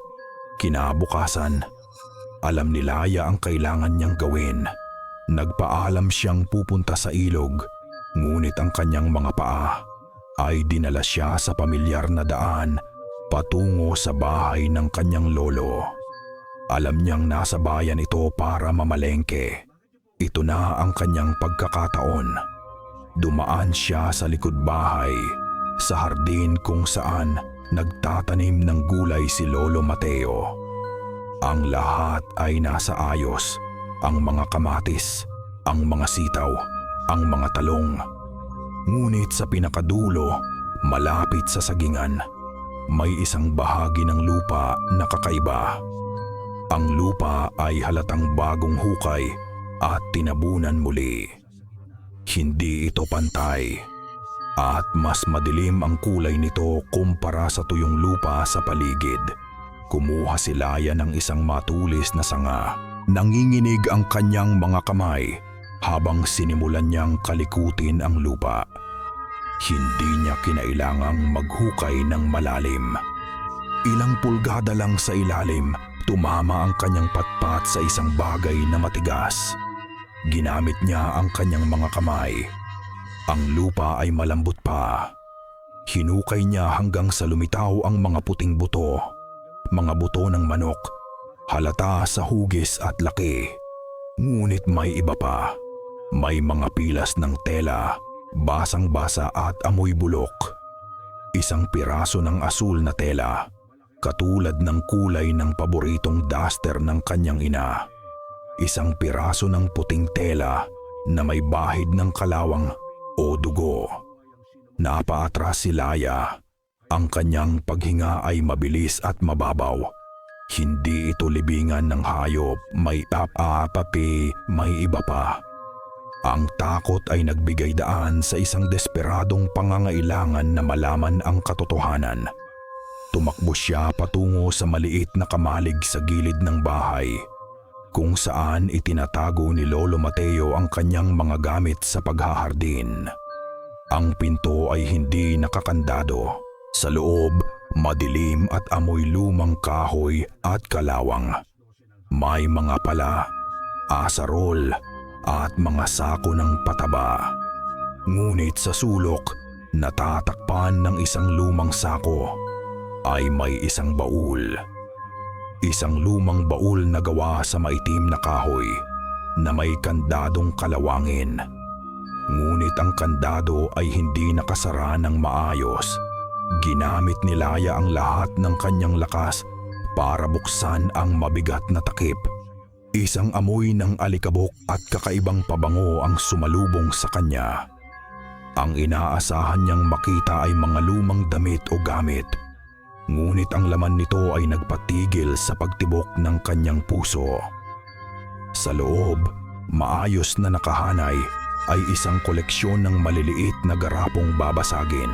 Kinabukasan, alam ni Laya ang kailangan niyang gawin. Nagpaalam siyang pupunta sa ilog, ngunit ang kanyang mga paa ay dinala siya sa pamilyar na daan patungo sa bahay ng kanyang lolo. Alam niyang nasa bayan ito para mamalengke. Ito na ang kanyang pagkakataon. Dumaan siya sa likod bahay, sa hardin kung saan nagtatanim ng gulay si Lolo Mateo. Ang lahat ay nasa ayos. Ang mga kamatis, ang mga sitaw, ang mga talong. Ngunit sa pinakadulo, malapit sa sagingan, may isang bahagi ng lupa na kakaiba. Ang lupa ay halatang bagong hukay at tinabunan muli. Hindi ito pantay at mas madilim ang kulay nito kumpara sa tuyong lupa sa paligid. Kumuha si Laya ng isang matulis na sanga. Nanginginig ang kanyang mga kamay habang sinimulan niyang kalikutin ang lupa. Hindi niya kinailangang maghukay ng malalim. Ilang pulgada lang sa ilalim, tumama ang kanyang patpat sa isang bagay na matigas. Ginamit niya ang kanyang mga kamay. Ang lupa ay malambot pa. Hinukay niya hanggang sa lumitaw ang mga puting buto. Mga buto ng manok, halata sa hugis at laki. Ngunit may iba pa. May mga pilas ng tela, basang-basa at amoy bulok. Isang piraso ng asul na tela, katulad ng kulay ng paboritong duster ng kanyang ina. Isang piraso ng puting tela na may bahid ng kalawang o dugo. Napaatras si Laya. Ang kanyang paghinga ay mabilis at mababaw. Hindi ito libingan ng hayop, may papi, may iba pa. Ang takot ay nagbigay daan sa isang desperadong pangangailangan na malaman ang katotohanan. Tumakbo siya patungo sa maliit na kamalig sa gilid ng bahay, kung saan itinatago ni Lolo Mateo ang kanyang mga gamit sa paghahardin. Ang pinto ay hindi nakakandado. Sa loob, madilim at amoy lumang kahoy at kalawang. May mga pala, asarol at mga sako ng pataba. Ngunit sa sulok, natatakpan ng isang lumang sako, ay may isang baul. Isang lumang baul na gawa sa maitim na kahoy na may kandadong kalawangin. Ngunit ang kandado ay hindi nakasara ng maayos. Ginamit ni Laya ang lahat ng kanyang lakas para buksan ang mabigat na takip. Isang amoy ng alikabok at kakaibang pabango ang sumalubong sa kanya. Ang inaasahan niyang makita ay mga lumang damit o gamit. Ngunit ang laman nito ay nagpatigil sa pagtibok ng kanyang puso. Sa loob, maayos na nakahanay ay isang koleksyon ng maliliit na garapong babasagin.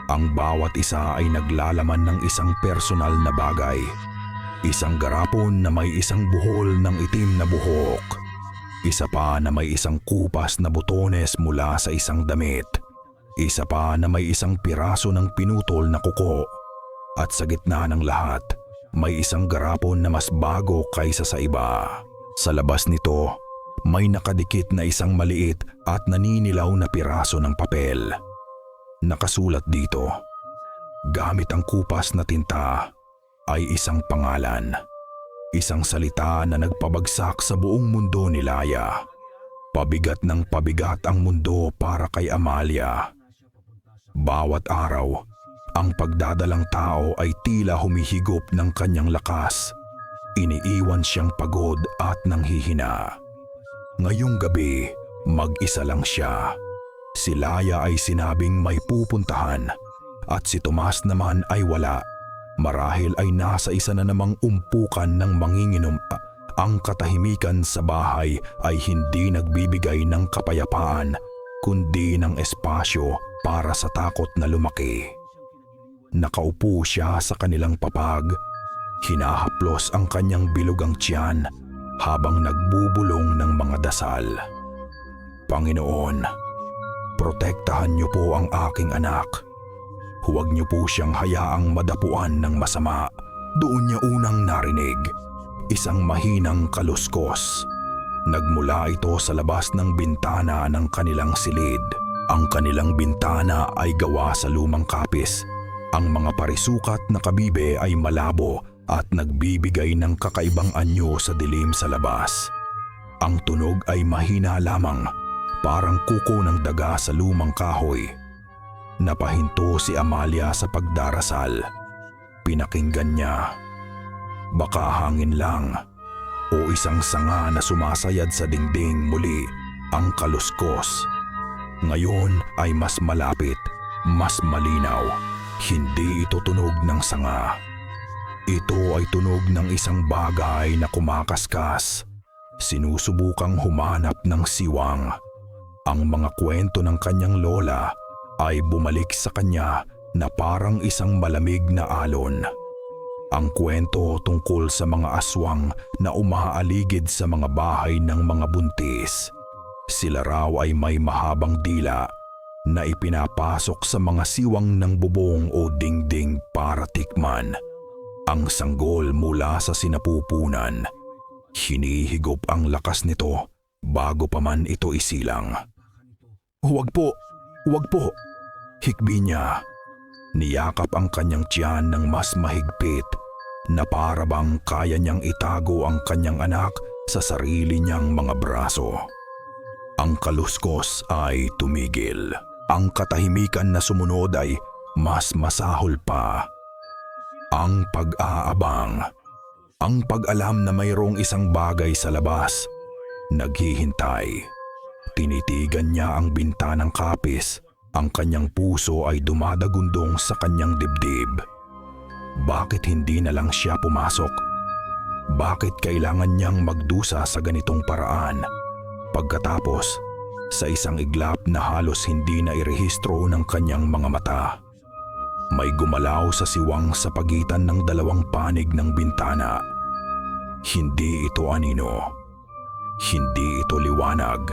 Ang bawat isa ay naglalaman ng isang personal na bagay. Isang garapon na may isang buhol ng itim na buhok. Isa pa na may isang kupas na butones mula sa isang damit. Isa pa na may isang piraso ng pinutol na kuko. At sa gitna ng lahat, may isang garapon na mas bago kaysa sa iba. Sa labas nito, may nakadikit na isang maliit at naninilaw na piraso ng papel. Nakasulat dito, gamit ang kupas na tinta, ay isang pangalan. Isang salita na nagpabagsak sa buong mundo ni Laya. Pabigat ng pabigat ang mundo para kay Amalia. Bawat araw, ang pagdadalang tao ay tila humihigop ng kanyang lakas. Iniiwan siyang pagod at nanghihina. Ngayong gabi, mag-isa lang siya. Si Laya ay sinabing may pupuntahan at si Tomas naman ay wala. Marahil ay nasa isa na namang umpukan ng manginginom. Ang katahimikan sa bahay ay hindi nagbibigay ng kapayapaan kundi ng espasyo para sa takot na lumaki. Nakaupo siya sa kanilang papag. Hinahaplos ang kanyang bilugang tiyan habang nagbubulong ng mga dasal. Panginoon, protektahan niyo po ang aking anak. Huwag niyo po siyang hayaang madapuan ng masama. Doon niya unang narinig isang mahinang kaluskos. Nagmula ito sa labas ng bintana ng kanilang silid. Ang kanilang bintana ay gawa sa lumang kapis. Ang mga parisukat na kabibe ay malabo at nagbibigay ng kakaibang anyo sa dilim sa labas. Ang tunog ay mahina lamang, parang kuko ng daga sa lumang kahoy. Napahinto si Amalia sa pagdarasal. Pinakinggan niya. Baka hangin lang o isang sanga na sumasayad sa dingding. Muli ang kaluskos. Ngayon ay mas malapit, mas malinaw. Hindi ito tunog ng sanga. Ito ay tunog ng isang bagay na kumakaskas. Sinusubukang humanap ng siwang. Ang mga kwento ng kanyang lola ay bumalik sa kanya na parang isang malamig na alon. Ang kwento tungkol sa mga aswang na umaaligid sa mga bahay ng mga buntis. Sila raw ay may mahabang dila na ipinapasok sa mga siwang ng bubong o dingding para tikman ang sanggol mula sa sinapupunan. Hinihigop ang lakas nito bago pa man ito isilang. Huwag po! Huwag po! Hikbi niya. Niyakap ang kanyang tiyan ng mas mahigpit na para bang kaya niyang itago ang kanyang anak sa sarili niyang mga braso. Ang kaluskos ay tumigil. Ang katahimikan na sumunod ay mas masahol pa. Ang pag-aabang. Ang pag-alam na mayroong isang bagay sa labas. Naghihintay. Tinitigan niya ang bintanang kapis. Ang kanyang puso ay dumadagundong sa kanyang dibdib. Bakit hindi na lang siya pumasok? Bakit kailangan niyang magdusa sa ganitong paraan? Pagkatapos, sa isang iglap na halos hindi na irehistro ng kanyang mga mata, may gumalaw sa siwang sa pagitan ng dalawang panig ng bintana. Hindi ito anino. Hindi ito liwanag.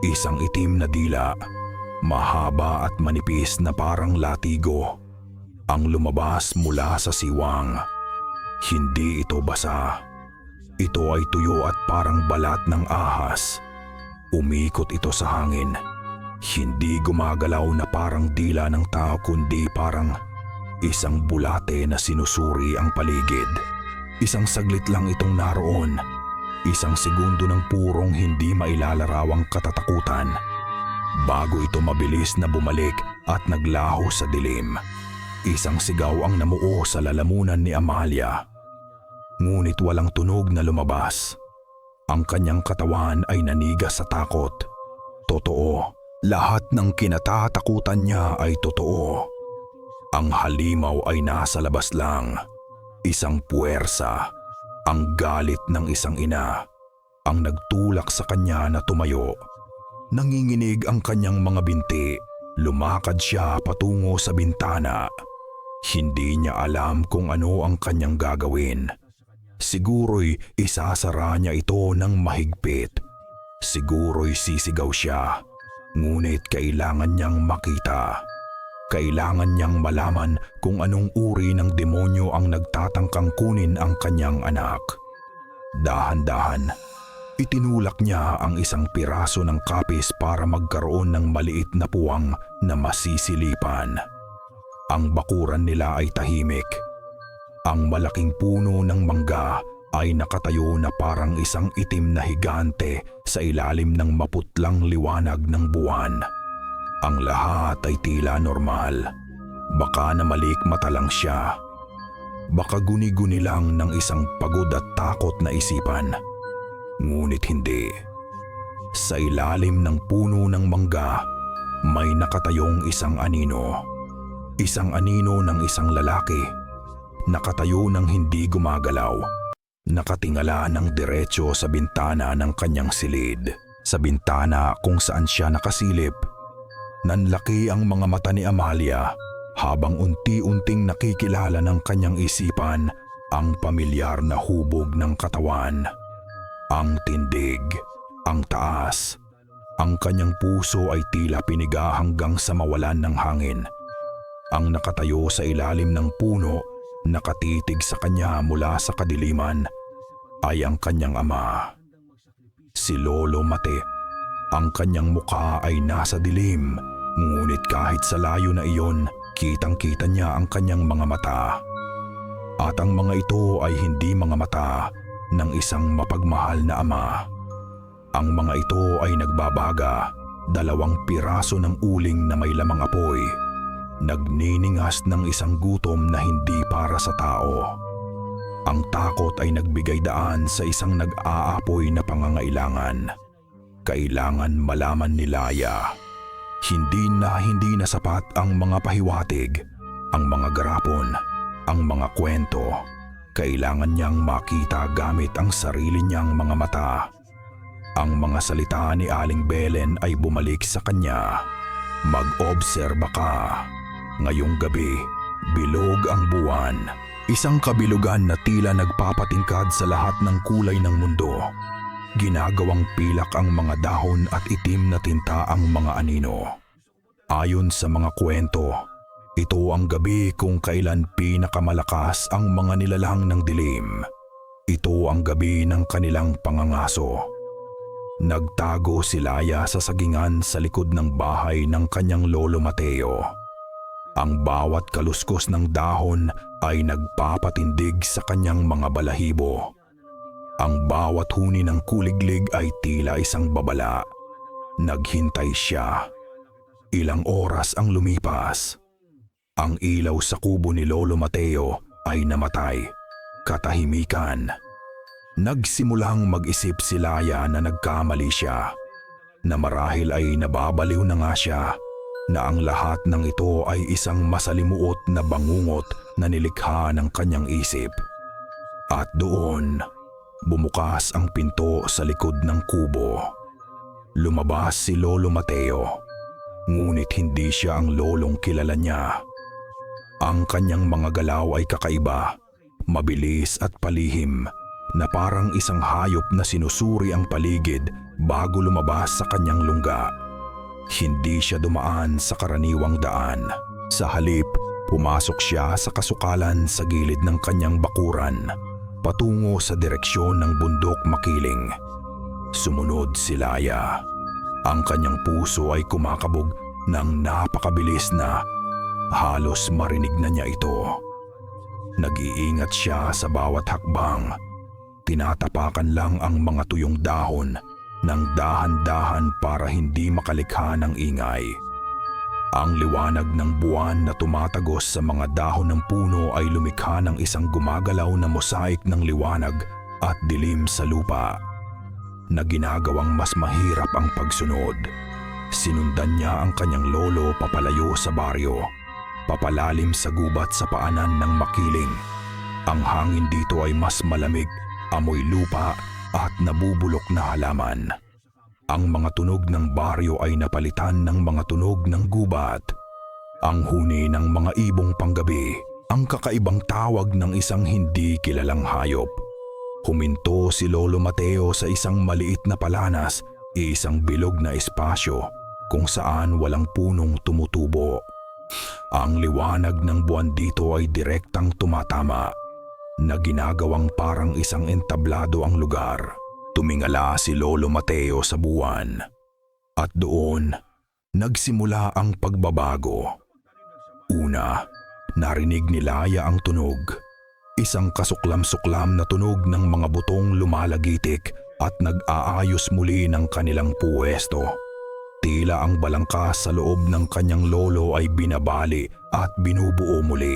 Isang itim na dila, mahaba at manipis na parang latigo, ang lumabas mula sa siwang. Hindi ito basa. Ito ay tuyo at parang balat ng ahas. Umikot ito sa hangin. Hindi gumagalaw na parang dila ng tao kundi parang isang bulate na sinusuri ang paligid. Isang saglit lang itong naroon. Isang segundo ng purong hindi mailalarawang katatakutan. bago ito mabilis na bumalik at naglaho sa dilim. Isang sigaw ang namuo sa lalamunan ni Amalia. Ngunit walang tunog na lumabas. Ang kanyang katawan ay nanigas sa takot. Totoo, lahat ng kinatatakutan niya ay totoo. Ang halimaw ay nasa labas lang. Isang puwersa, ang galit ng isang ina, ang nagtulak sa kanya na tumayo. Nanginginig ang kanyang mga binti. Lumakad siya patungo sa bintana. Hindi niya alam kung ano ang kanyang gagawin. Siguro'y isasara niya ito ng mahigpit. Siguro'y sisigaw siya. Ngunit kailangan niyang makita. Kailangan niyang malaman kung anong uri ng demonyo ang nagtatangkang kunin ang kanyang anak. Dahan-dahan, itinulak niya ang isang piraso ng kapis para magkaroon ng maliit na puwang na masisilipan. Ang bakuran nila ay tahimik. Ang malaking puno ng mangga ay nakatayo na parang isang itim na higante sa ilalim ng maputlang liwanag ng buwan. Ang lahat ay tila normal. Baka namalikmata lang siya. Baka guni-guni lang ng isang pagod at takot na isipan. Ngunit hindi. Sa ilalim ng puno ng mangga, may nakatayong isang anino. Isang anino ng isang lalaki. Nakatayo ng hindi gumagalaw. Nakatingala ng diretso sa bintana ng kanyang silid. Sa bintana kung saan siya nakasilip. Nanlaki ang mga mata ni Amalia habang unti-unting nakikilala ng kanyang isipan ang pamilyar na hubog ng katawan. Ang tindig, ang taas, ang kanyang puso ay tila piniga hanggang sa mawalan ng hangin. Ang nakatayo sa ilalim ng puno, nakatitig sa kanya mula sa kadiliman, ay ang kanyang ama. Si Lolo Mate. Ang kanyang mukha ay nasa dilim, ngunit kahit sa layo na iyon, kitang-kita niya ang kanyang mga mata. At ang mga ito ay hindi mga mata ng isang mapagmahal na ama. Ang mga ito ay nagbabaga, 2 piraso ng uling na may lamang apoy. Nagniningas ng isang gutom na hindi para sa tao. Ang takot ay nagbigay daan sa isang nag-aapoy na pangangailangan. Kailangan malaman ni Laya. Hindi na sapat ang mga pahiwatig, ang mga garapon, ang mga kwento. Kailangan niyang makita gamit ang sarili niyang mga mata. Ang mga salita ni Aling Belen ay bumalik sa kanya. Mag-obserba ka. Ngayong gabi, bilog ang buwan. Isang kabilugan na tila nagpapatingkad sa lahat ng kulay ng mundo. Ginagawang pilak ang mga dahon at itim na tinta ang mga anino. Ayon sa mga kwento, ito ang gabi kung kailan pinakamalakas ang mga nilalang ng dilim. Ito ang gabi ng kanilang pangangaso. Nagtago si Laya sa sagingan sa likod ng bahay ng kanyang lolo Mateo. Ang bawat kaluskos ng dahon ay nagpapatindig sa kanyang mga balahibo. Ang bawat huni ng kuliglig ay tila isang babala. Naghintay siya. Ilang oras ang lumipas. Ang ilaw sa kubo ni Lolo Mateo ay namatay. Katahimikan. Nagsimulang mag-isip si Laya na nagkamali siya. Na marahil ay nababaliw na nga siya. Na ang lahat ng ito ay isang masalimuot na bangungot na nilikha ng kanyang isip. At doon, bumukas ang pinto sa likod ng kubo. Lumabas si Lolo Mateo, ngunit hindi siya ang lolong kilala niya. Ang kanyang mga galaw ay kakaiba, mabilis at palihim, na parang isang hayop na sinusuri ang paligid bago lumabas sa kanyang lungga. Hindi siya dumaan sa karaniwang daan. Sa halip, pumasok siya sa kasukalan sa gilid ng kanyang bakuran, patungo sa direksyon ng bundok makiling. Sumunod si Laya. Ang kanyang puso ay kumakabog ng napakabilis na halos marinig na niya ito. Nag-iingat siya sa bawat hakbang. Tinatapakan lang ang mga tuyong dahon ng dahan-dahan para hindi makalikha ng ingay. Ang liwanag ng buwan na tumatagos sa mga dahon ng puno ay lumikha ng isang gumagalaw na mosaik ng liwanag at dilim sa lupa, na ginagawang mas mahirap ang pagsunod. Sinundan niya ang kanyang lolo papalayo sa baryo, papalalim sa gubat sa paanan ng makiling. Ang hangin dito ay mas malamig, amoy lupa at nabubulok na halaman. Ang mga tunog ng baryo ay napalitan ng mga tunog ng gubat. Ang huni ng mga ibong panggabi, ang kakaibang tawag ng isang hindi kilalang hayop. Huminto si Lolo Mateo sa isang maliit na palanas, isang bilog na espasyo kung saan walang punong tumutubo. Ang liwanag ng buwan dito ay direktang tumatama, na ginagawang parang isang entablado ang lugar. Tumingala si Lolo Mateo sa buwan. At doon, nagsimula ang pagbabago. Una, narinig ni Laya ang tunog. Isang kasuklam-suklam na tunog ng mga butong lumalagitik at nag-aayos muli ng kanilang puwesto. Tila ang balangkas sa loob ng kanyang lolo ay binabali at binubuo muli.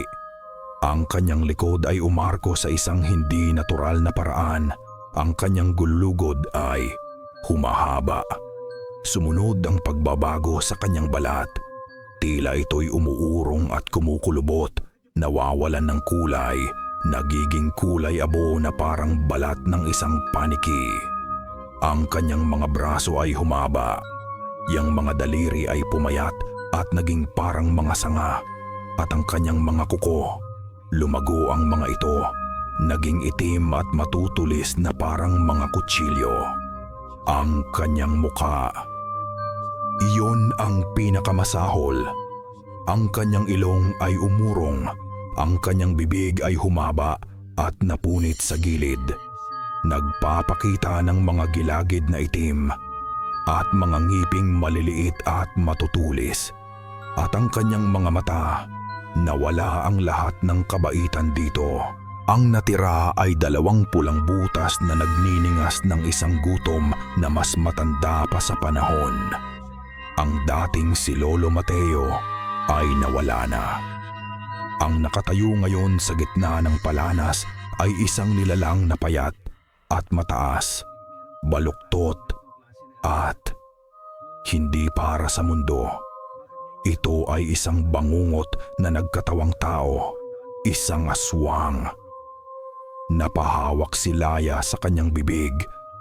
Ang kanyang likod ay umarko sa isang hindi natural na paraan. Ang kanyang gulugod ay humahaba. Sumunod ang pagbabago sa kanyang balat. Tila ito'y umuurong at kumukulubot, nawawalan ng kulay, nagiging kulay abo na parang balat ng isang paniki. Ang kanyang mga braso ay humaba. Yang mga daliri ay pumayat at naging parang mga sanga. At ang kanyang mga kuko, lumago ang mga ito, naging itim at matutulis na parang mga kutsilyo. Ang kanyang muka, iyon ang pinakamasahol. Ang kanyang ilong ay umurong, ang kanyang bibig ay humaba at napunit sa gilid. Nagpapakita ng mga gilagid na itim at mga ngiping maliliit at matutulis. At ang kanyang mga mata, nawala ang lahat ng kabaitan dito. Ang natira ay 2 pulang butas na nagniningas ng isang gutom na mas matanda pa sa panahon. Ang dating si Lolo Mateo ay nawala na. Ang nakatayo ngayon sa gitna ng palanas ay isang nilalang na payat at mataas, baluktot at hindi para sa mundo. Ito ay isang bangungot na nagkatawang tao, isang aswang. Napahawak si Laya sa kanyang bibig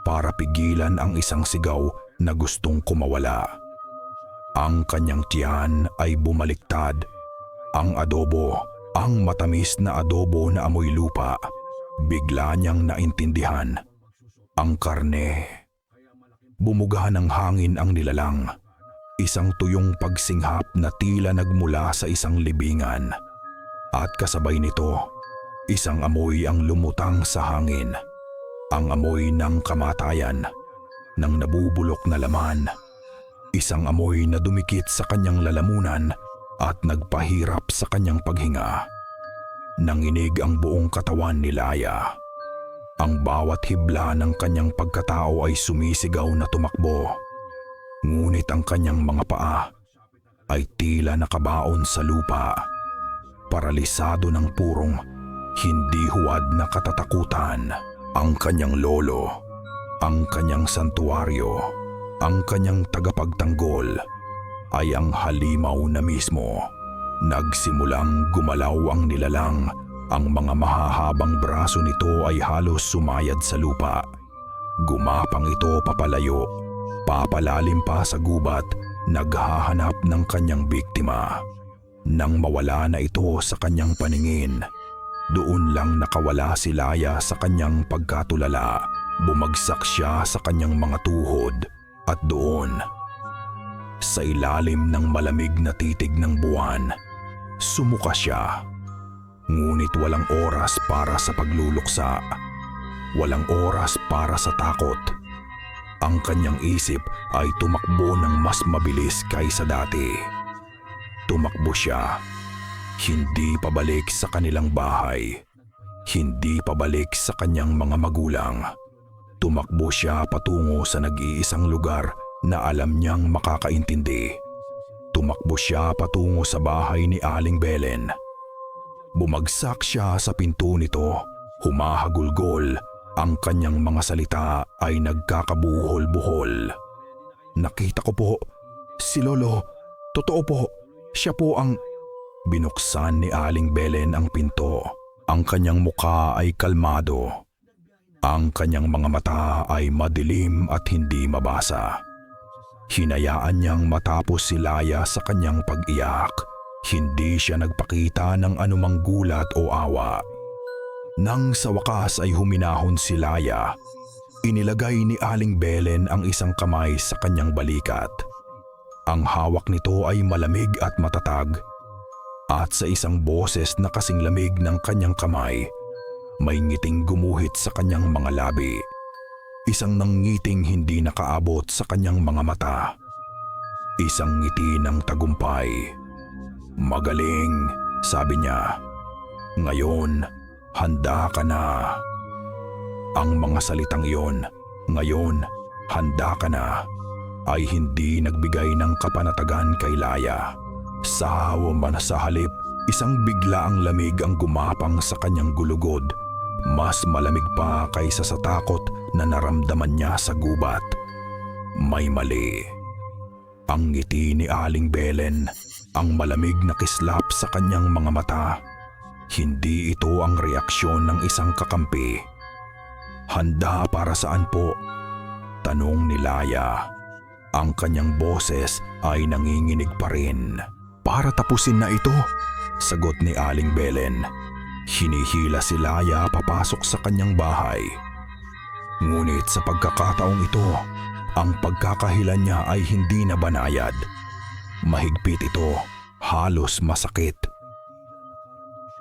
para pigilan ang isang sigaw na gustong kumawala. Ang kanyang tiyan ay bumaliktad. Ang adobo, ang matamis na adobo na amoy lupa, bigla niyang naintindihan. Ang karne. Bumuga ng hangin ang nilalang. Isang tuyong pagsinghap na tila nagmula sa isang libingan. At kasabay nito, isang amoy ang lumutang sa hangin. Ang amoy ng kamatayan, ng nabubulok na laman. Isang amoy na dumikit sa kanyang lalamunan at nagpahirap sa kanyang paghinga. Nanginig ang buong katawan ni Laya. Ang bawat hibla ng kanyang pagkatao ay sumisigaw na tumakbo. Ngunit ang kanyang mga paa ay tila nakabaon sa lupa. Paralisado ng purong, hindi huwad na katatakutan. Ang kanyang lolo, ang kanyang santuaryo, ang kanyang tagapagtanggol ay ang halimaw na mismo. Nagsimulang gumalaw ang nilalang. Ang mga mahahabang braso nito ay halos sumayad sa lupa. Gumapang ito papalayo, papalalim pa sa gubat, naghahanap ng kanyang biktima. Nang mawala na ito sa kanyang paningin, doon lang nakawala si Laya sa kanyang pagkatulala. Bumagsak siya sa kanyang mga tuhod at doon, sa ilalim ng malamig na titig ng buwan, sumuka siya. Ngunit walang oras para sa pagluluksa. Walang oras para sa takot. Ang kanyang isip ay tumakbo ng mas mabilis kaysa dati. Tumakbo siya. Hindi pabalik sa kanilang bahay. Hindi pabalik sa kanyang mga magulang. Tumakbo siya patungo sa nag-iisang lugar na alam niyang makakaintindi. Tumakbo siya patungo sa bahay ni Aling Belen. Bumagsak siya sa pinto nito, humahagulgol, ang kanyang mga salita ay nagkakabuhol-buhol. "Nakita ko po, si Lolo, totoo po, siya po ang..." Binuksan ni Aling Belen ang pinto. Ang kanyang mukha ay kalmado. Ang kanyang mga mata ay madilim at hindi mabasa. Hinayaan niyang matapos si Laya sa kanyang pag-iyak. Hindi siya nagpakita ng anumang gulat o awa. Nang sa wakas ay huminahon si Laya, inilagay ni Aling Belen ang isang kamay sa kanyang balikat. Ang hawak nito ay malamig at matatag. At sa isang boses na kasing lamig ng kanyang kamay, may ngiting gumuhit sa kanyang mga labi. Isang nangiting hindi nakaabot sa kanyang mga mata. Isang ngiti ng tagumpay. "Magaling," sabi niya. "Ngayon, handa ka na." Ang mga salitang iyon, "Ngayon, handa ka na," ay hindi nagbigay ng kapanatagan kay Laya. Sa halip, isang biglaang lamig ang gumapang sa kanyang gulugod. Mas malamig pa kaysa sa takot na naramdaman niya sa gubat. May mali. Ang ngiti ni Aling Belen, ang malamig na kislap sa kanyang mga mata. Hindi ito ang reaksyon ng isang kakampi. "Handa para saan po?" tanong ni Laya. Ang kanyang boses ay nanginginig pa rin. "Para tapusin na ito," sagot ni Aling Belen. Hinihila si Laya papasok sa kanyang bahay. Ngunit sa pagkakataong ito, ang pagkakahila niya ay hindi na banayad. Mahigpit ito, halos masakit.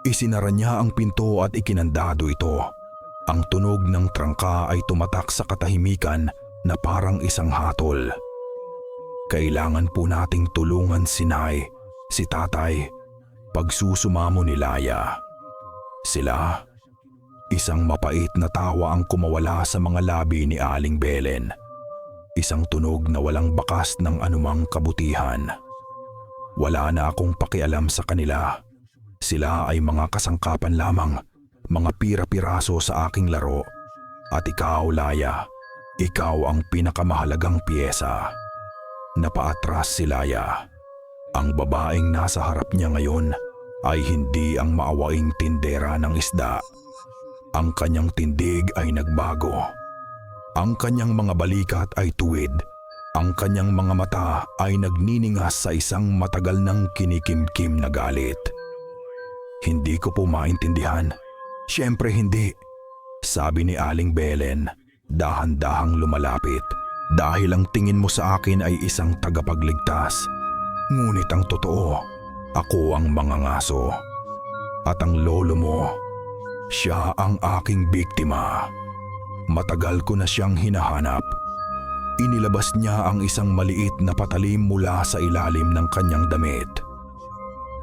Isinara niya ang pinto at ikinandado ito. Ang tunog ng trangka ay tumatak sa katahimikan na parang isang hatol. "Kailangan po nating tulungan si Nay, si Tatay," pagsusumamo ni Laya. "Sila?" Isang mapait na tawa ang kumawala sa mga labi ni Aling Belen. Isang tunog na walang bakas ng anumang kabutihan. "Wala na akong pakialam sa kanila. Sila ay mga kasangkapan lamang, mga pira-piraso sa aking laro. At ikaw, Laya, ikaw ang pinakamahalagang piyesa." Napaatras si Laya. Ang babaeng nasa harap niya ngayon ay hindi ang maawaing tindera ng isda. Ang kanyang tindig ay nagbago. Ang kanyang mga balikat ay tuwid. Ang kanyang mga mata ay nagniningas sa isang matagal ng kinikimkim na galit. "Hindi ko po maintindihan. Siyempre hindi," sabi ni Aling Belen, dahan-dahang lumalapit. "Dahil ang tingin mo sa akin ay isang tagapagligtas. Ngunit ang totoo, ako ang mangangaso. At ang lolo mo, siya ang aking biktima. Matagal ko na siyang hinahanap." Inilabas niya ang isang maliit na patalim mula sa ilalim ng kanyang damit.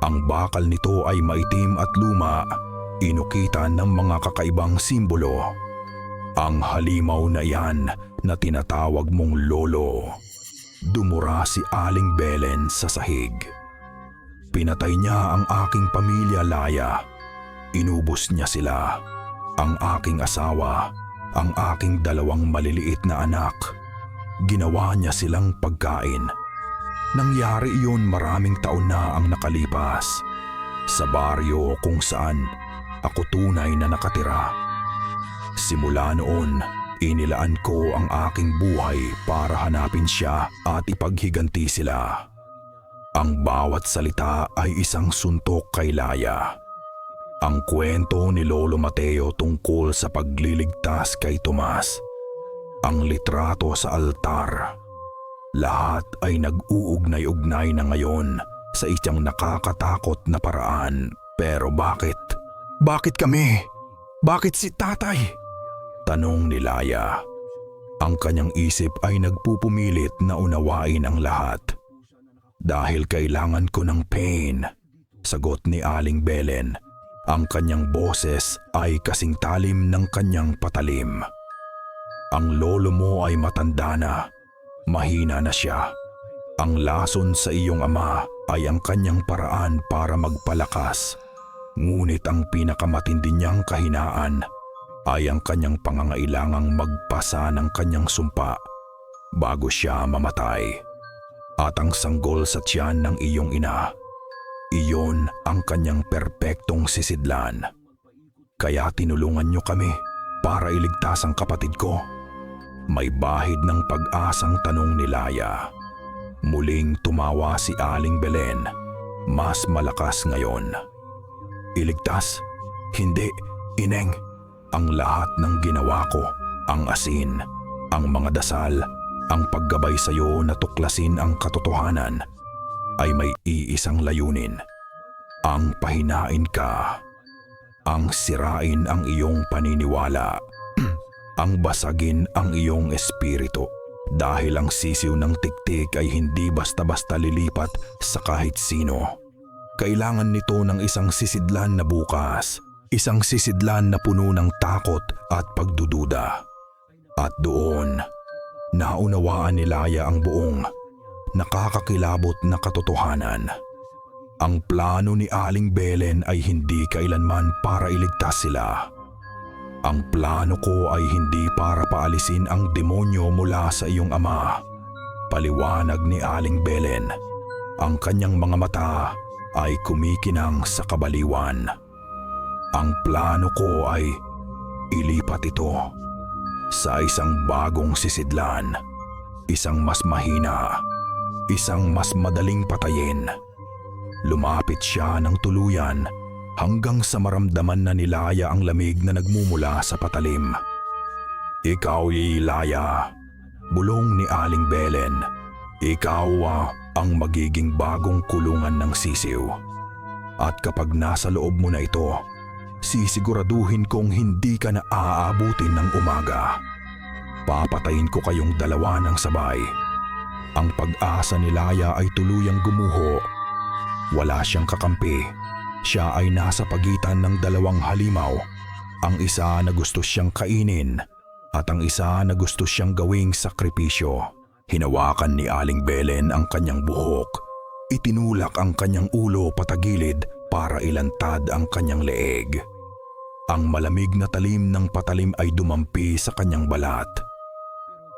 Ang bakal nito ay maitim at luma, inukitan ng mga kakaibang simbolo. "Ang halimaw na yan na tinatawag mong lolo." Dumura si Aling Belen sa sahig. "Pinatay niya ang aking pamilya, Laya. Inubos niya sila. Ang aking asawa, ang aking 2 maliliit na anak. Ginawa niya silang pagkain. Nangyari iyon maraming taon na ang nakalipas. Sa baryo kung saan ako tunay na nakatira. Simula noon, inilaan ko ang aking buhay para hanapin siya at ipaghiganti sila." Ang bawat salita ay isang suntok kay Laya. Ang kwento ni Lolo Mateo tungkol sa pagliligtas kay Tomas. Ang litrato sa altar. Lahat ay nag-uugnay-ugnay na ngayon sa isang nakakatakot na paraan. Pero bakit? Bakit kami? Bakit si Tatay? Tanong ni Laya. Ang kanyang isip ay nagpupumilit na unawain ang lahat. "Dahil kailangan ko ng pain," sagot ni Aling Belen. Ang kanyang boses ay kasing talim ng kanyang patalim. Ang lolo mo ay matanda na. Mahina na siya. Ang lason sa iyong ama ay ang kanyang paraan para magpalakas. Ngunit ang pinakamatindi niyang kahinaan ay ang kanyang pangangailangang magpasa ng kanyang sumpa bago siya mamatay. At ang sanggol sa tiyan ng iyong ina, iyon ang kanyang perpektong sisidlan. Kaya tinulungan niyo kami para iligtas ang kapatid ko. May bahid ng pag-asang tanong ni Laya. Muling tumawa si Aling Belen, mas malakas ngayon. Iligtas? Hindi, Ineng. Ang lahat ng ginawa ko, ang asin, ang mga dasal, ang paggabay sa iyo na tuklasin ang katotohanan, ay may iisang layunin. Ang pahinain ka, ang sirain ang iyong paniniwala, ang basagin ang iyong espiritu. Dahil ang sisiw ng tiktik ay hindi basta-basta lilipat sa kahit sino. Kailangan nito ng isang sisidlan na bukas, isang sisidlan na puno ng takot at pagdududa. At doon, naunawaan ni Laya ang buong, nakakakilabot na katotohanan. Ang plano ni Aling Belen ay hindi kailanman para iligtas sila. Ang plano ko ay hindi para paalisin ang demonyo mula sa iyong ama. Paliwanag ni Aling Belen. Ang kanyang mga mata ay kumikinang sa kabaliwan. Ang plano ko ay ilipat ito sa isang bagong sisidlan, isang mas mahina, isang mas madaling patayin. Lumapit siya ng tuluyan hanggang sa maramdaman na ni Laya ang lamig na nagmumula sa patalim. Ikaw, Laya, bulong ni Aling Belen. Ikaw ang magiging bagong kulungan ng sisiw. At kapag nasa loob mo na ito, sisiguraduhin kong hindi ka na aabutin ng umaga. Papatayin ko kayong dalawa ng sabay. Ang pag-asa ni Laya ay tuluyang gumuho. Wala siyang kakampi. Siya ay nasa pagitan ng dalawang halimaw, ang isa na gusto siyang kainin at ang isa na gusto siyang gawing sakripisyo. Hinawakan ni Aling Belen ang kanyang buhok. Itinulak ang kanyang ulo patagilid para ilantad ang kanyang leeg. Ang malamig na talim ng patalim ay dumampi sa kanyang balat.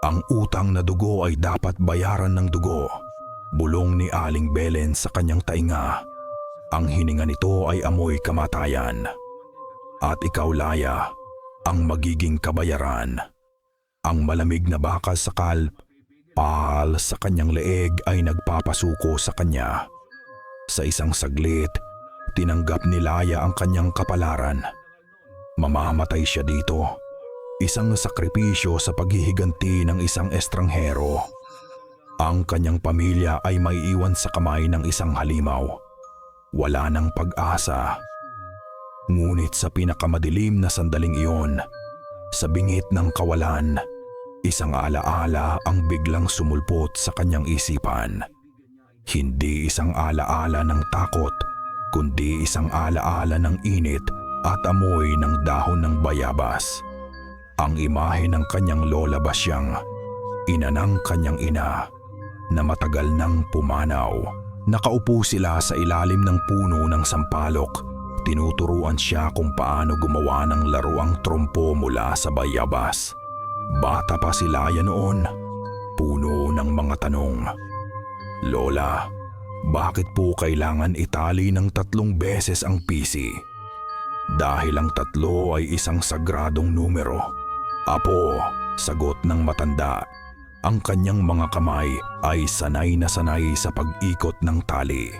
Ang utang na dugo ay dapat bayaran ng dugo, bulong ni Aling Belen sa kanyang tainga. Ang hininga nito ay amoy kamatayan. At ikaw, Laya, ang magiging kabayaran. Ang malamig na bakal sa kalpal sa kanyang leeg ay nagpapasuko sa kanya. Sa isang saglit, tinanggap ni Laya ang kanyang kapalaran. Mamamatay siya dito. Isang sakripisyo sa paghihiganti ng isang estranghero. Ang kanyang pamilya ay maiiwan sa kamay ng isang halimaw. Wala nang pag-asa. Ngunit sa pinakamadilim na sandaling iyon, sa bingit ng kawalan, isang alaala ang biglang sumulpot sa kanyang isipan. Hindi isang alaala ng takot, kundi isang alaala ng init at amoy ng dahon ng bayabas. Ang imahe ng kanyang lola Basyang, ina ng kanyang ina, na matagal nang pumanaw. Nakaupo sila sa ilalim ng puno ng sampalok. Tinuturuan siya kung paano gumawa ng laruang trompo mula sa bayabas. Bata pa si Laya noon, puno ng mga tanong. Lola, bakit po kailangan itali ng 3 beses ang pisi? Dahil ang 3 ay isang sagradong numero. Apo, sagot ng matanda. Ang kanyang mga kamay ay sanay na sanay sa pag-ikot ng tali.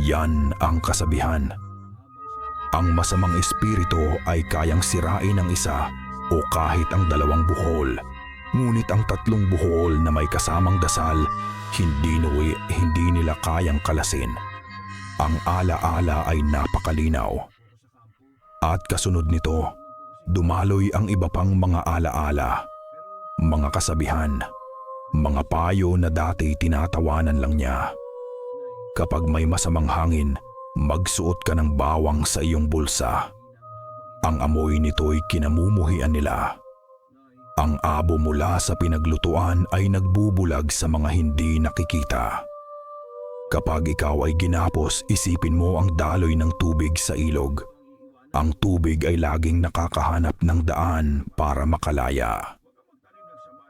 Yan ang kasabihan. Ang masamang espiritu ay kayang sirain ang isa o kahit ang 2 buhol. Ngunit ang 3 buhol na may kasamang dasal, hindi nila kayang kalasin. Ang alaala ay napakalinaw. At kasunod nito, dumaloy ang iba pang mga alaala. Mga kasabihan, mga payo na dati tinatawanan lang niya. Kapag may masamang hangin, magsuot ka ng bawang sa iyong bulsa. Ang amoy nito'y kinamumuhian nila. Ang abo mula sa pinaglutuan ay nagbubulag sa mga hindi nakikita. Kapag ikaw ay ginapos, isipin mo ang daloy ng tubig sa ilog. Ang tubig ay laging nakakahanap ng daan para makalaya.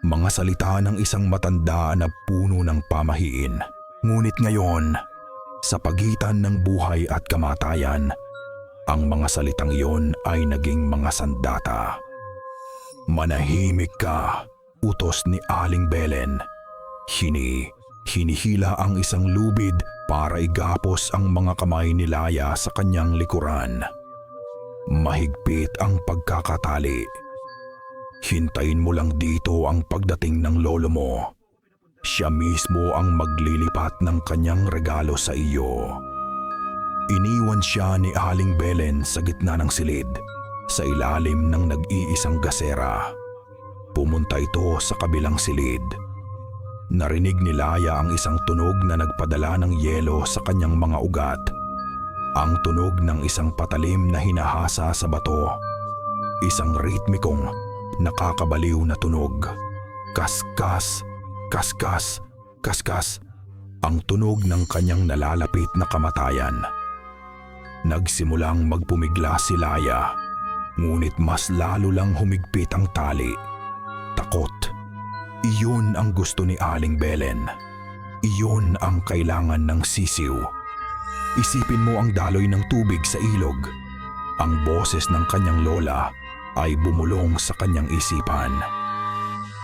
Mga salita ng isang matanda na puno ng pamahiin. Ngunit ngayon, sa pagitan ng buhay at kamatayan, ang mga salitang iyon ay naging mga sandata. Manahimik ka, utos ni Aling Belen. Hinihila ang isang lubid para igapos ang mga kamay ni Laya sa kanyang likuran. Mahigpit ang pagkakatali. Hintayin mo lang dito ang pagdating ng lolo mo. Siya mismo ang maglilipat ng kanyang regalo sa iyo. Iniwan siya ni Aling Belen sa gitna ng silid, sa ilalim ng nag-iisang gasera. Pumunta ito sa kabilang silid. Narinig ni Laya ang isang tunog na nagpadala ng yelo sa kanyang mga ugat. Ang tunog ng isang patalim na hinahasa sa bato. Isang ritmikong, nakakabaliw na tunog. Kaskas, kaskas, kaskas. Ang tunog ng kanyang nalalapit na kamatayan. Nagsimulang magpumigla si Laya, ngunit mas lalo lang humigpit ang tali. Takot. Iyon ang gusto ni Aling Belen. Iyon ang kailangan ng sisiw. Isipin mo ang daloy ng tubig sa ilog. Ang boses ng kanyang lola ay bumulong sa kanyang isipan.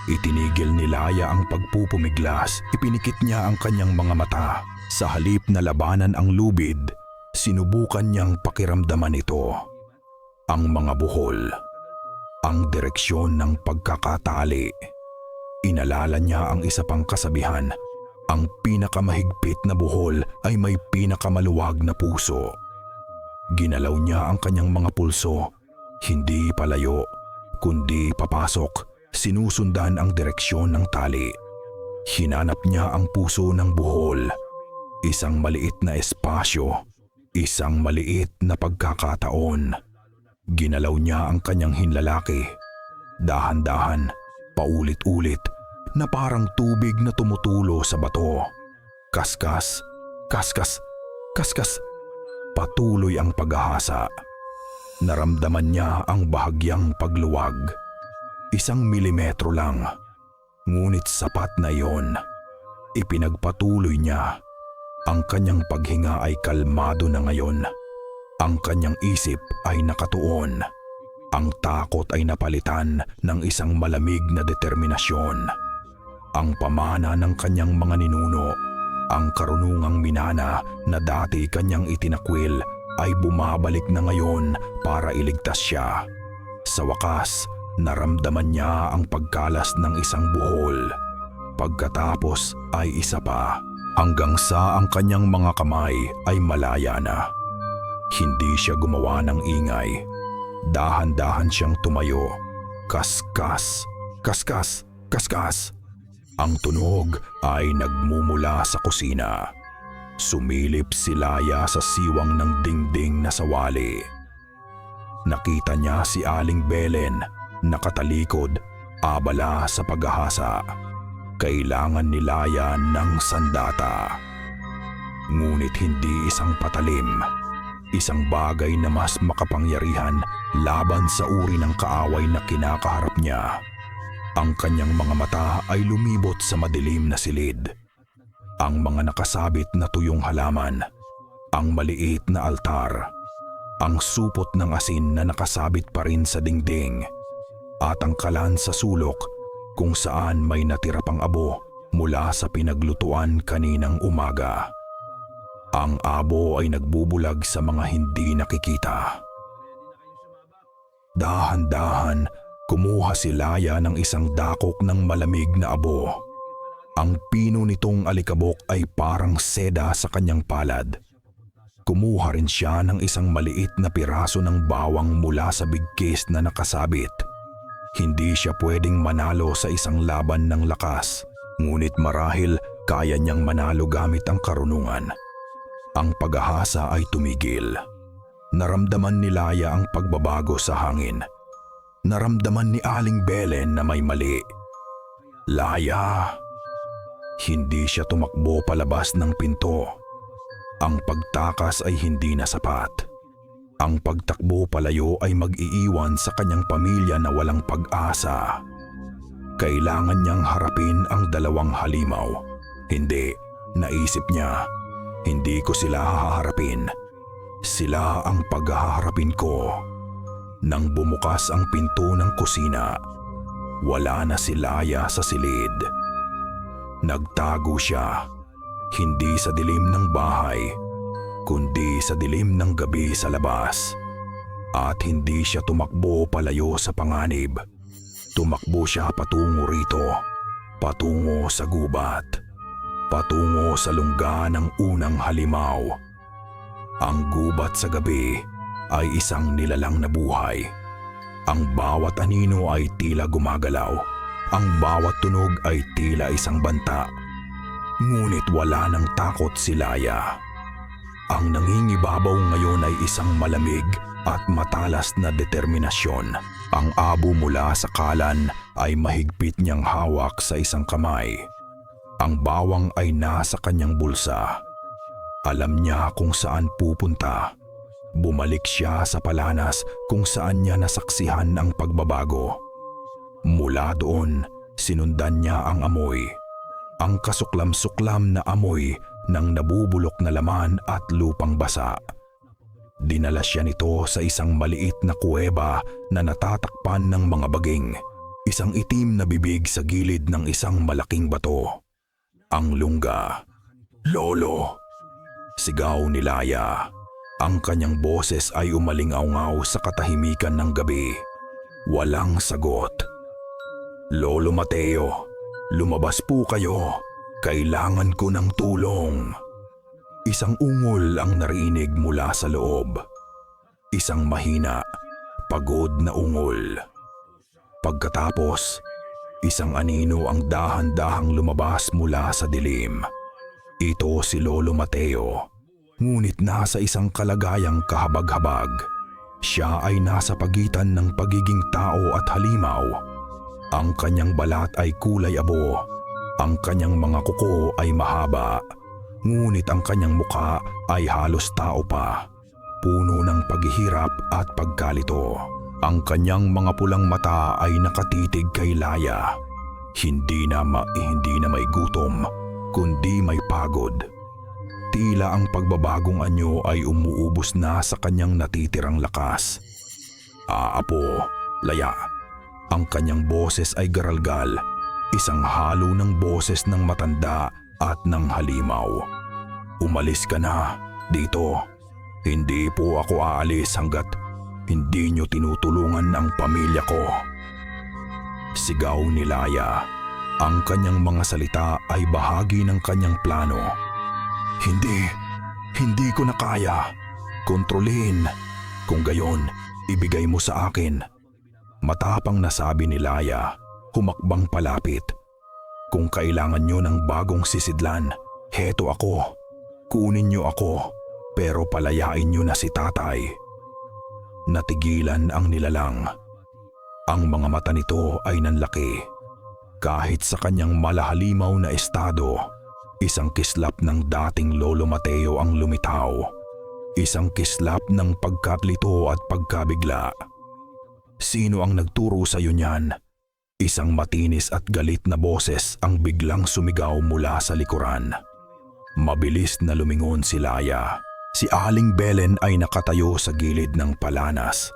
Itinigil ni Laya ang pagpupumiglas, ipinikit niya ang kanyang mga mata. Sa halip na labanan ang lubid, sinubukan niyang pakiramdaman ito. Ang mga buhol, ang direksyon ng pagkakatali. Inalala niya ang isa pang kasabihan, ang pinakamahigpit na buhol ay may pinakamaluwag na puso. Ginalaw niya ang kanyang mga pulso, hindi palayo, kundi papasok, sinusundan ang direksyon ng tali. Hinanap niya ang puso ng buhol, isang maliit na espasyo, isang maliit na pagkakataon. Ginalaw niya ang kanyang hinlalaki, dahan-dahan, paulit-ulit, na parang tubig na tumutulo sa bato. Kaskas, kaskas, kaskas. Patuloy ang paghahasa. Naramdaman niya ang bahagyang pagluwag. 1 milimetro lang, ngunit sapat na iyon. Ipinagpatuloy niya. Ang kanyang paghinga ay kalmado na ngayon. Ang kanyang isip ay nakatuon. Ang takot ay napalitan ng isang malamig na determinasyon. Ang pamana ng kanyang mga ninuno, ang karunungang minana na dati kanyang itinakwil, ay bumabalik na ngayon para iligtas siya. Sa wakas, naramdaman niya ang pagkalas ng isang buhol. Pagkatapos ay isa pa, hanggang sa ang kanyang mga kamay ay malaya na. Hindi siya gumawa ng ingay. Dahan-dahan siyang tumayo. Kaskas, kaskas, kaskas. Ang tunog ay nagmumula sa kusina. Sumilip si Laya sa siwang ng dingding na sawali. Nakita niya si Aling Belen, nakatalikod, abala sa paghahasa. Kailangan ni Laya ng sandata. Ngunit hindi isang patalim. Isang bagay na mas makapangyarihan laban sa uri ng kaaway na kinakaharap niya. Ang kanyang mga mata ay lumibot sa madilim na silid. Ang mga nakasabit na tuyong halaman, ang maliit na altar, ang supot ng asin na nakasabit pa rin sa dingding, at ang kalan sa sulok kung saan may natira pang abo mula sa pinaglutuan kaninang umaga. Ang abo ay nagbubulag sa mga hindi nakikita. Dahan-dahan, kumuha si Laya ng isang dakok ng malamig na abo. Ang pino nitong alikabok ay parang seda sa kanyang palad. Kumuha rin siya ng isang maliit na piraso ng bawang mula sa bigkis na nakasabit. Hindi siya pwedeng manalo sa isang laban ng lakas, ngunit marahil kaya niyang manalo gamit ang karunungan. Ang paghahasa ay tumigil. Naramdaman ni Laya ang pagbabago sa hangin. naramdaman ni Aling Belen na may mali. Laya. Hindi siya tumakbo palabas ng pinto. Ang pagtakas ay hindi na sapat. Ang pagtakbo palayo ay mag-iiwan sa kanyang pamilya na walang pag-asa. Kailangan niyang harapin ang dalawang halimaw. Hindi, naisip niya, hindi ko sila haharapin. Sila ang paghaharapin ko. Nang bumukas ang pinto ng kusina, wala na si Laya sa silid. Nagtago siya, hindi sa dilim ng bahay, kundi sa dilim ng gabi sa labas. At hindi siya tumakbo palayo sa panganib. Tumakbo siya patungo rito, patungo sa gubat, patungo sa lungga ng unang halimaw. Ang gubat sa gabi ay isang nilalang na buhay. Ang bawat anino ay tila gumagalaw. Ang bawat tunog ay tila isang banta. Ngunit wala ng takot si Laya. Ang nangingibabaw ngayon ay isang malamig at matalas na determinasyon. Ang abo mula sa kalan ay mahigpit niyang hawak sa isang kamay. Ang bawang ay nasa kanyang bulsa. Alam niya kung saan pupunta. Bumalik siya sa palanas kung saan niya nasaksihan ang pagbabago. Mula doon, sinundan niya ang amoy. Ang kasuklam-suklam na amoy ng nabubulok na laman at lupang basa. Dinala siya nito sa isang maliit na kuweba na natatakpan ng mga baging. Isang itim na bibig sa gilid ng isang malaking bato. Ang lungga. Lolo! Sigaw ni Laya. Ang kanyang boses ay umalingaw-ngaw sa katahimikan ng gabi. Walang sagot. Lolo Mateo, lumabas po kayo. Kailangan ko ng tulong. Isang ungol ang narinig mula sa loob. Isang mahina, pagod na ungol. Pagkatapos, isang anino ang dahan-dahang lumabas mula sa dilim. Ito si Lolo Mateo, ngunit nasa isang kalagayang kahabag-habag. Siya ay nasa pagitan ng pagiging tao at halimaw. Ang kanyang balat ay kulay abo. Ang kanyang mga kuko ay mahaba. Ngunit ang kanyang mukha ay halos tao pa. Puno ng paghihirap at pagkalito. Ang kanyang mga pulang mata ay nakatitig kay Laya. Hindi na may gutom, kundi may pagod. Tila ang pagbabagong anyo ay umuubos na sa kanyang natitirang lakas. Apo, Laya. Ang kanyang boses ay garalgal, isang halo ng boses ng matanda at ng halimaw. Umalis ka na dito. Hindi po ako aalis hanggat hindi niyo tinutulungan ang pamilya ko. Sigaw ni Laya. Ang kanyang mga salita ay bahagi ng kanyang plano. Hindi ko na kaya. Kontrolin. Kung gayon, ibigay mo sa akin. Matapang na sabi ni Laya, humakbang palapit. Kung kailangan nyo ng bagong sisidlan, heto ako. Kunin nyo ako, pero palayain nyo na si tatay. Natigilan ang nilalang. Ang mga mata nito ay nanlaki. Kahit sa kanyang malahalimaw na estado, isang kislap ng dating Lolo Mateo ang lumitaw. Isang kislap ng pagkatlito at pagkabigla. Sino ang nagturo sa iyo niyan? Isang matinis at galit na boses ang biglang sumigaw mula sa likuran. Mabilis na lumingon si Laya. Si Aling Belen ay nakatayo sa gilid ng palanas.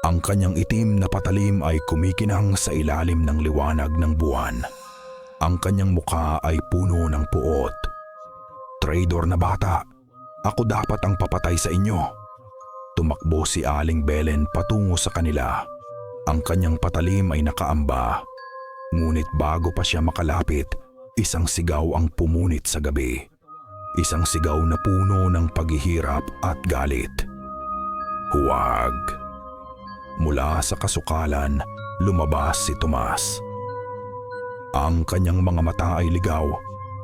Ang kanyang itim na patalim ay kumikinang sa ilalim ng liwanag ng buwan. Ang kanyang mukha ay puno ng puot. Traidor na bata, ako dapat ang papatay sa inyo. Tumakbo si Aling Belen patungo sa kanila. Ang kanyang patalim ay nakaamba. Ngunit bago pa siya makalapit, isang sigaw ang pumunit sa gabi. Isang sigaw na puno ng paghihirap at galit. Huwag! Mula sa kasukalan, lumabas si Tomas. Ang kanyang mga mata ay ligaw,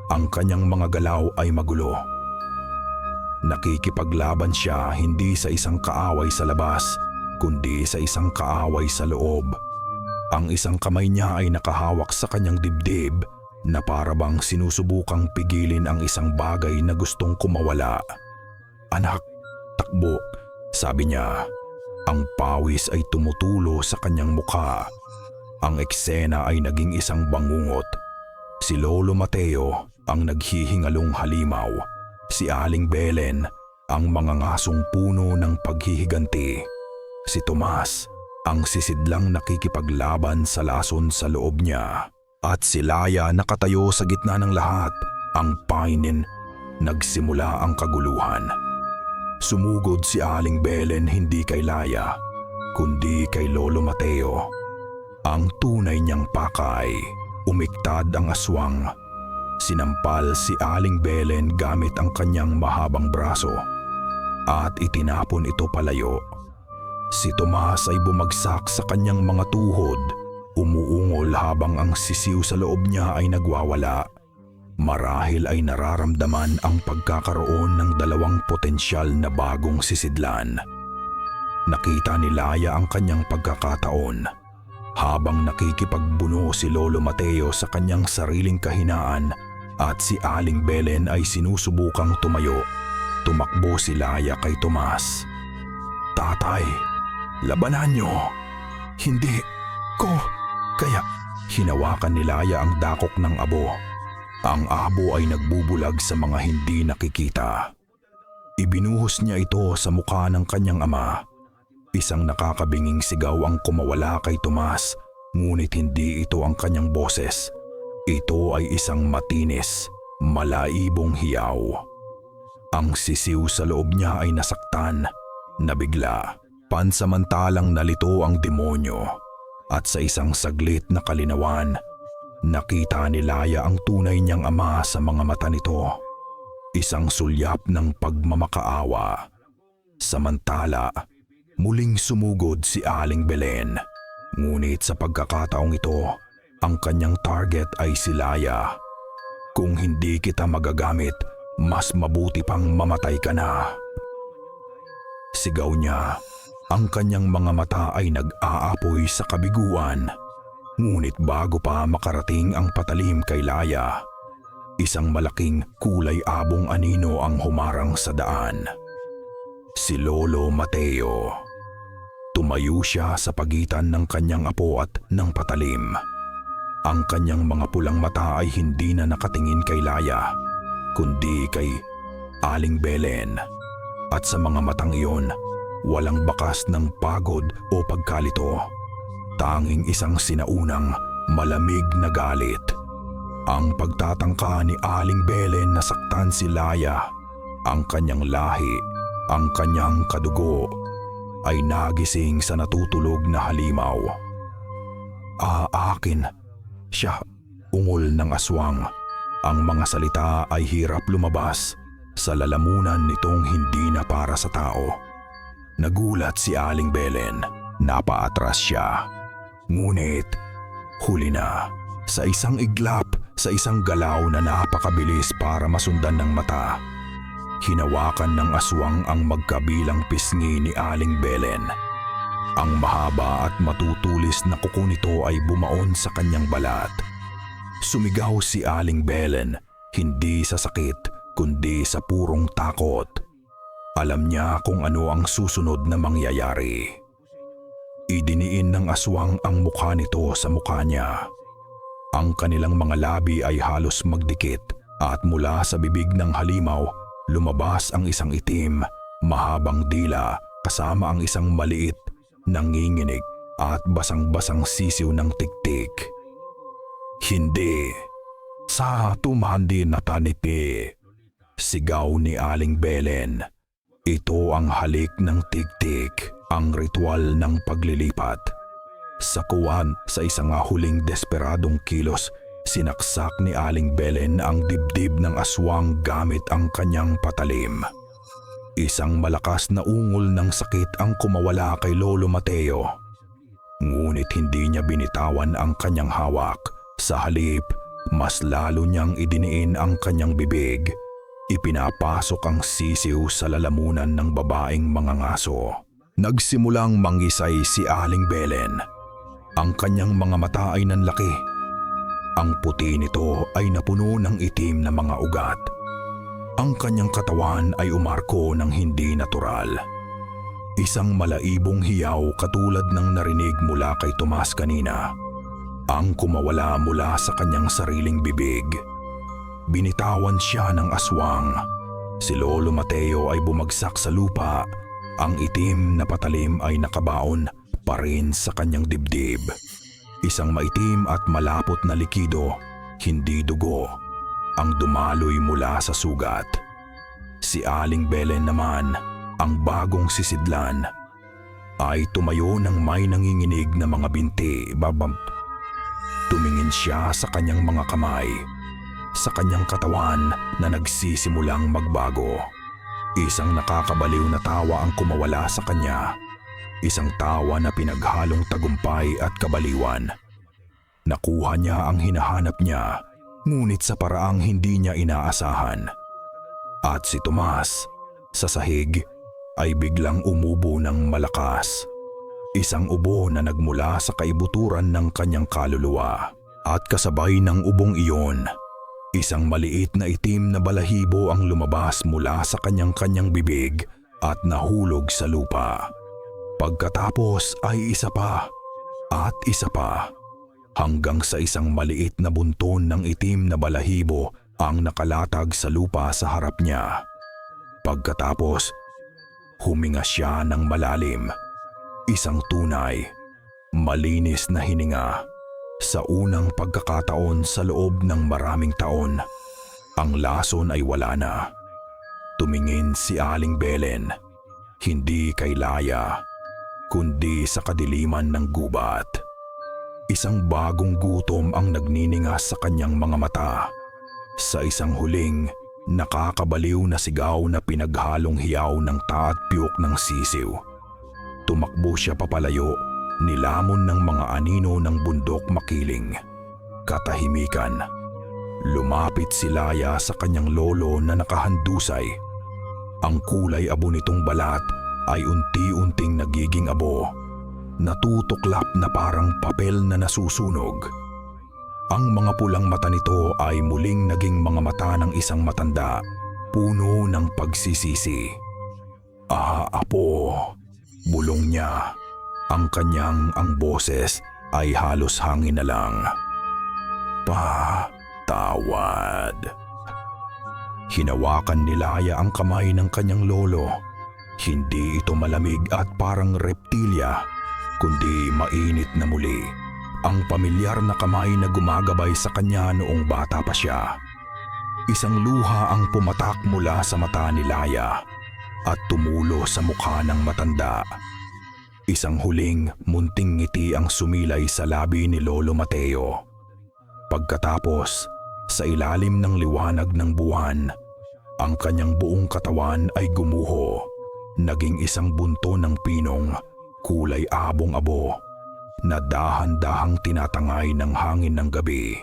ang kanyang mga galaw ay magulo. Nakikipaglaban siya hindi sa isang kaaway sa labas, kundi sa isang kaaway sa loob. Ang isang kamay niya ay nakahawak sa kanyang dibdib na para bang sinusubukang pigilin ang isang bagay na gustong kumawala. "Anak, takbo," sabi niya. Ang pawis ay tumutulo sa kanyang mukha. Ang eksena ay naging isang bangungot. Si Lolo Mateo ang naghihingalong halimaw. Si Aling Belen ang mangangasong puno ng paghihiganti. Si Tomas ang sisidlang nakikipaglaban sa lason sa loob niya. At si Laya nakatayo sa gitna ng lahat. Ang painin, nagsimula ang kaguluhan. Sumugod si Aling Belen hindi kay Laya, kundi kay Lolo Mateo. Ang tunay niyang pakay, umiktad ang aswang. Sinampal si Aling Belen gamit ang kanyang mahabang braso at itinapon ito palayo. Si Tomas ay bumagsak sa kanyang mga tuhod, umuungol habang ang sisiw sa loob niya ay nagwawala. Marahil ay nararamdaman ang pagkakaroon ng dalawang potensyal na bagong sisidlan. Nakita ni Laya ang kanyang pagkakataon. Habang nakikipagbuno si Lolo Mateo sa kanyang sariling kahinaan at si Aling Belen ay sinusubukang tumayo, tumakbo si Laya kay Tomas. "Tatay, labanan niyo." "Hindi ko kaya." Hinawakan ni Laya ang dakok ng abo. Ang abo ay nagbubulag sa mga hindi nakikita. Ibinuhos niya ito sa mukha ng kanyang ama. Isang nakakabinging sigaw ang kumawala kay Tomas, ngunit hindi ito ang kanyang boses. Ito ay isang matinis, malaibong hiyaw. Ang sisiw sa loob niya ay nasaktan, nabigla. Pansamantalang nalito ang demonyo. At sa isang saglit na kalinawan, nakita ni Laya ang tunay niyang ama sa mga mata nito. Isang sulyap ng pagmamakaawa. Samantala, muling sumugod si Aling Belen. Ngunit sa pagkakataong ito, ang kanyang target ay si Laya. "Kung hindi kita magagamit, mas mabuti pang mamatay ka na." Sigaw niya. Ang kanyang mga mata ay nag-aapoy sa kabiguan. Ngunit bago pa makarating ang patalim kay Laya, isang malaking kulay abong anino ang humarang sa daan. Si Lolo Mateo. Tumayo siya sa pagitan ng kanyang apo at ng patalim. Ang kanyang mga pulang mata ay hindi na nakatingin kay Laya, kundi kay Aling Belen. At sa mga matang iyon, walang bakas ng pagod o pagkalito. Tanging isang sinaunang, malamig na galit. Ang pagtatangka ni Aling Belen na saktan si Laya, ang kanyang lahi, ang kanyang kadugo, ay nagising sa natutulog na halimaw. "Aakin siya," ungol ng aswang. Ang mga salita ay hirap lumabas sa lalamunan nitong hindi na para sa tao. Nagulat si Aling Belen. Napaatras siya. Ngunit huli na. Sa isang iglap, sa isang galaw na napakabilis para masundan ng mata, hinawakan ng aswang ang magkabilang pisngi ni Aling Belen. Ang mahaba at matutulis na kuko nito ay bumaon sa kanyang balat. Sumigaw si Aling Belen, hindi sa sakit kundi sa purong takot. Alam niya kung ano ang susunod na mangyayari. Idiniin ng aswang ang mukha nito sa mukha niya. Ang kanilang mga labi ay halos magdikit at mula sa bibig ng halimaw lumabas ang isang itim, mahabang dila kasama ang isang maliit, nanginginig at basang-basang sisiw ng tiktik. "Hindi sa tumandi na tanipi," sigaw ni Aling Belen. Ito ang halik ng tiktik, ang ritual ng paglilipat. Sa kuwan sa isang huling desperadong kilos, sinaksak ni Aling Belen ang dibdib ng aswang gamit ang kanyang patalim. Isang malakas na ungol ng sakit ang kumawala kay Lolo Mateo. Ngunit hindi niya binitawan ang kanyang hawak. Sa halip, mas lalo niyang idiniin ang kanyang bibig. Ipinapasok ang sisiw sa lalamunan ng babaeng mangangaso. Nagsimulang mangisay si Aling Belen. Ang kanyang mga mata ay nanlaki. Ang puti nito ay napuno ng itim na mga ugat. Ang kanyang katawan ay umarko ng hindi natural. Isang malaibong hiyaw katulad ng narinig mula kay Tomas kanina ang kumawala mula sa kanyang sariling bibig. Binitawan siya ng aswang. Si Lolo Mateo ay bumagsak sa lupa. Ang itim na patalim ay nakabaon pa rin sa kanyang dibdib. Isang maitim at malapot na likido, hindi dugo, ang dumaloy mula sa sugat. Si Aling Belen naman, ang bagong sisidlan, ay tumayo ng may nanginginig na mga binti. Tumingin siya sa kanyang mga kamay, sa kanyang katawan na nagsisimulang magbago. Isang nakakabaliw na tawa ang kumawala sa kanya. Isang tawa na pinaghalong tagumpay at kabaliwan. Nakuha niya ang hinahanap niya, ngunit sa paraang hindi niya inaasahan. At si Tomas, sa sahig, ay biglang umubo ng malakas. Isang ubo na nagmula sa kaibuturan ng kanyang kaluluwa. At kasabay ng ubong iyon, isang maliit na itim na balahibo ang lumabas mula sa kanyang bibig at nahulog sa lupa. Pagkatapos ay isa pa at isa pa, hanggang sa isang maliit na bunton ng itim na balahibo ang nakalatag sa lupa sa harap niya. Pagkatapos, huminga siya ng malalim. Isang tunay, malinis na hininga. Sa unang pagkakataon sa loob ng maraming taon, ang lason ay wala na. Tumingin si Aling Belen, hindi kay Laya, kundi sa kadiliman ng gubat. Isang bagong gutom ang nagniningas sa kanyang mga mata. Sa isang huling, nakakabaliw na sigaw na pinaghalong hiyaw ng taat-piyok ng sisiw. Tumakbo siya papalayo, nilamon ng mga anino ng bundok makiling. Katahimikan. Lumapit si Laya sa kanyang lolo na nakahandusay. Ang kulay abo nitong balat ay unti-unting nagiging abo, natutuklap na parang papel na nasusunog. Ang mga pulang mata nito ay muling naging mga mata ng isang matanda, puno ng pagsisisi. Apo, bulong niya. Ang boses ay halos hangin na lang. Patawad. Hinawakan ni Laya ang kamay ng kanyang lolo. Hindi ito malamig at parang reptilya, kundi mainit na muli. Ang pamilyar na kamay na gumagabay sa kanya noong bata pa siya. Isang luha ang pumatak mula sa mata ni Laya at tumulo sa mukha ng matanda. Isang huling munting ngiti ang sumilay sa labi ni Lolo Mateo. Pagkatapos, sa ilalim ng liwanag ng buwan, ang kanyang buong katawan ay gumuho, naging isang bunto ng pinong, kulay abong-abo, na dahan-dahang tinatangay ng hangin ng gabi.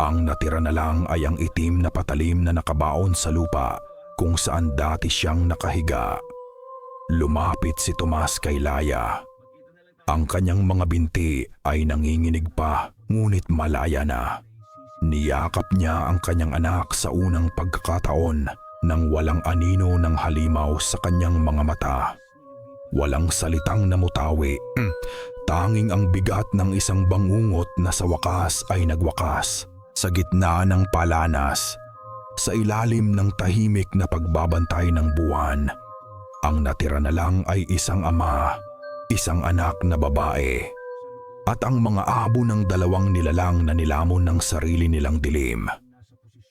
Ang natira na lang ay ang itim na patalim na nakabaon sa lupa kung saan dati siyang nakahiga. Lumapit si Tomas kay Laya. Ang kanyang mga binti ay nanginginig pa, ngunit malaya na. Niyakap niya ang kanyang anak sa unang pagkakataon nang walang anino ng halimaw sa kanyang mga mata. Walang salitang namutawi, tanging ang bigat ng isang bangungot na sa wakas ay nagwakas sa gitna ng palanas, sa ilalim ng tahimik na pagbabantay ng buwan. Ang natira na lang ay isang ama, isang anak na babae, at ang mga abo ng dalawang nilalang na nilamon ng sarili nilang dilim.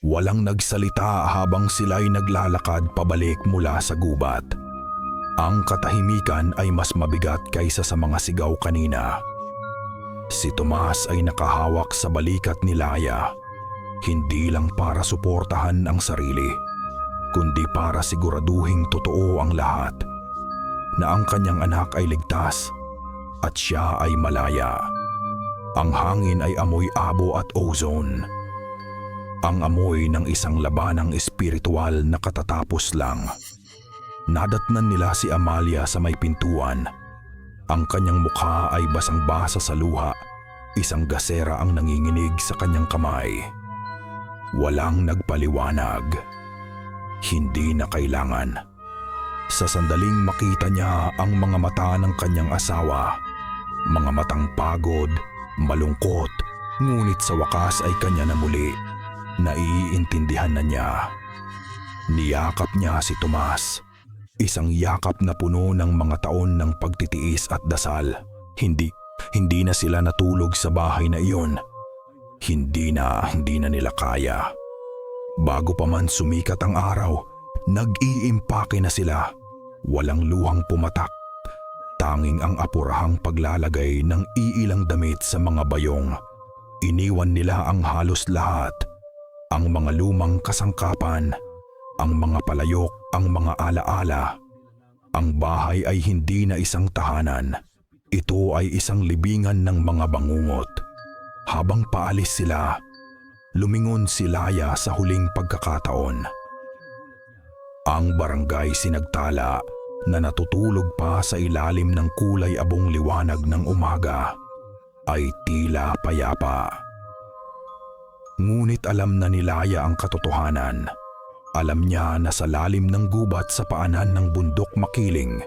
Walang nagsalita habang sila'y naglalakad pabalik mula sa gubat. Ang katahimikan ay mas mabigat kaysa sa mga sigaw kanina. Si Tomas ay nakahawak sa balikat ni Laya, hindi lang para suportahan ang sarili, kundi para siguraduhing totoo ang lahat, na ang kanyang anak ay ligtas at siya ay malaya. Ang hangin ay amoy abo at ozone. Ang amoy ng isang labanang espiritual na katatapos lang. Nadatnan nila si Amalia sa may pintuan. Ang kanyang mukha ay basang-basa sa luha. Isang gasera ang nanginginig sa kanyang kamay. Walang nagpaliwanag. Hindi na kailangan. Sa sandaling makita niya ang mga mata ng kanyang asawa. Mga matang pagod, malungkot, ngunit sa wakas ay kanya na muli. Naiintindihan na niya. Niyakap niya si Tomas. Isang yakap na puno ng mga taon ng pagtitiis at dasal. Hindi na sila natulog sa bahay na iyon. Hindi na nila kaya. Bago pa man sumikat ang araw, nag-iimpake na sila. Walang luhang pumatak. Tanging ang apurahang paglalagay ng iilang damit sa mga bayong. Iniwan nila ang halos lahat. Ang mga lumang kasangkapan, ang mga palayok, ang mga alaala. Ang bahay ay hindi na isang tahanan. Ito ay isang libingan ng mga bangungot. Habang paalis sila, lumingon si Laya sa huling pagkakataon. Ang barangay Sinagtala na natutulog pa sa ilalim ng kulay abong liwanag ng umaga ay tila payapa. Ngunit alam na ni Laya ang katotohanan. Alam niya na sa lalim ng gubat sa paanan ng bundok Makiling,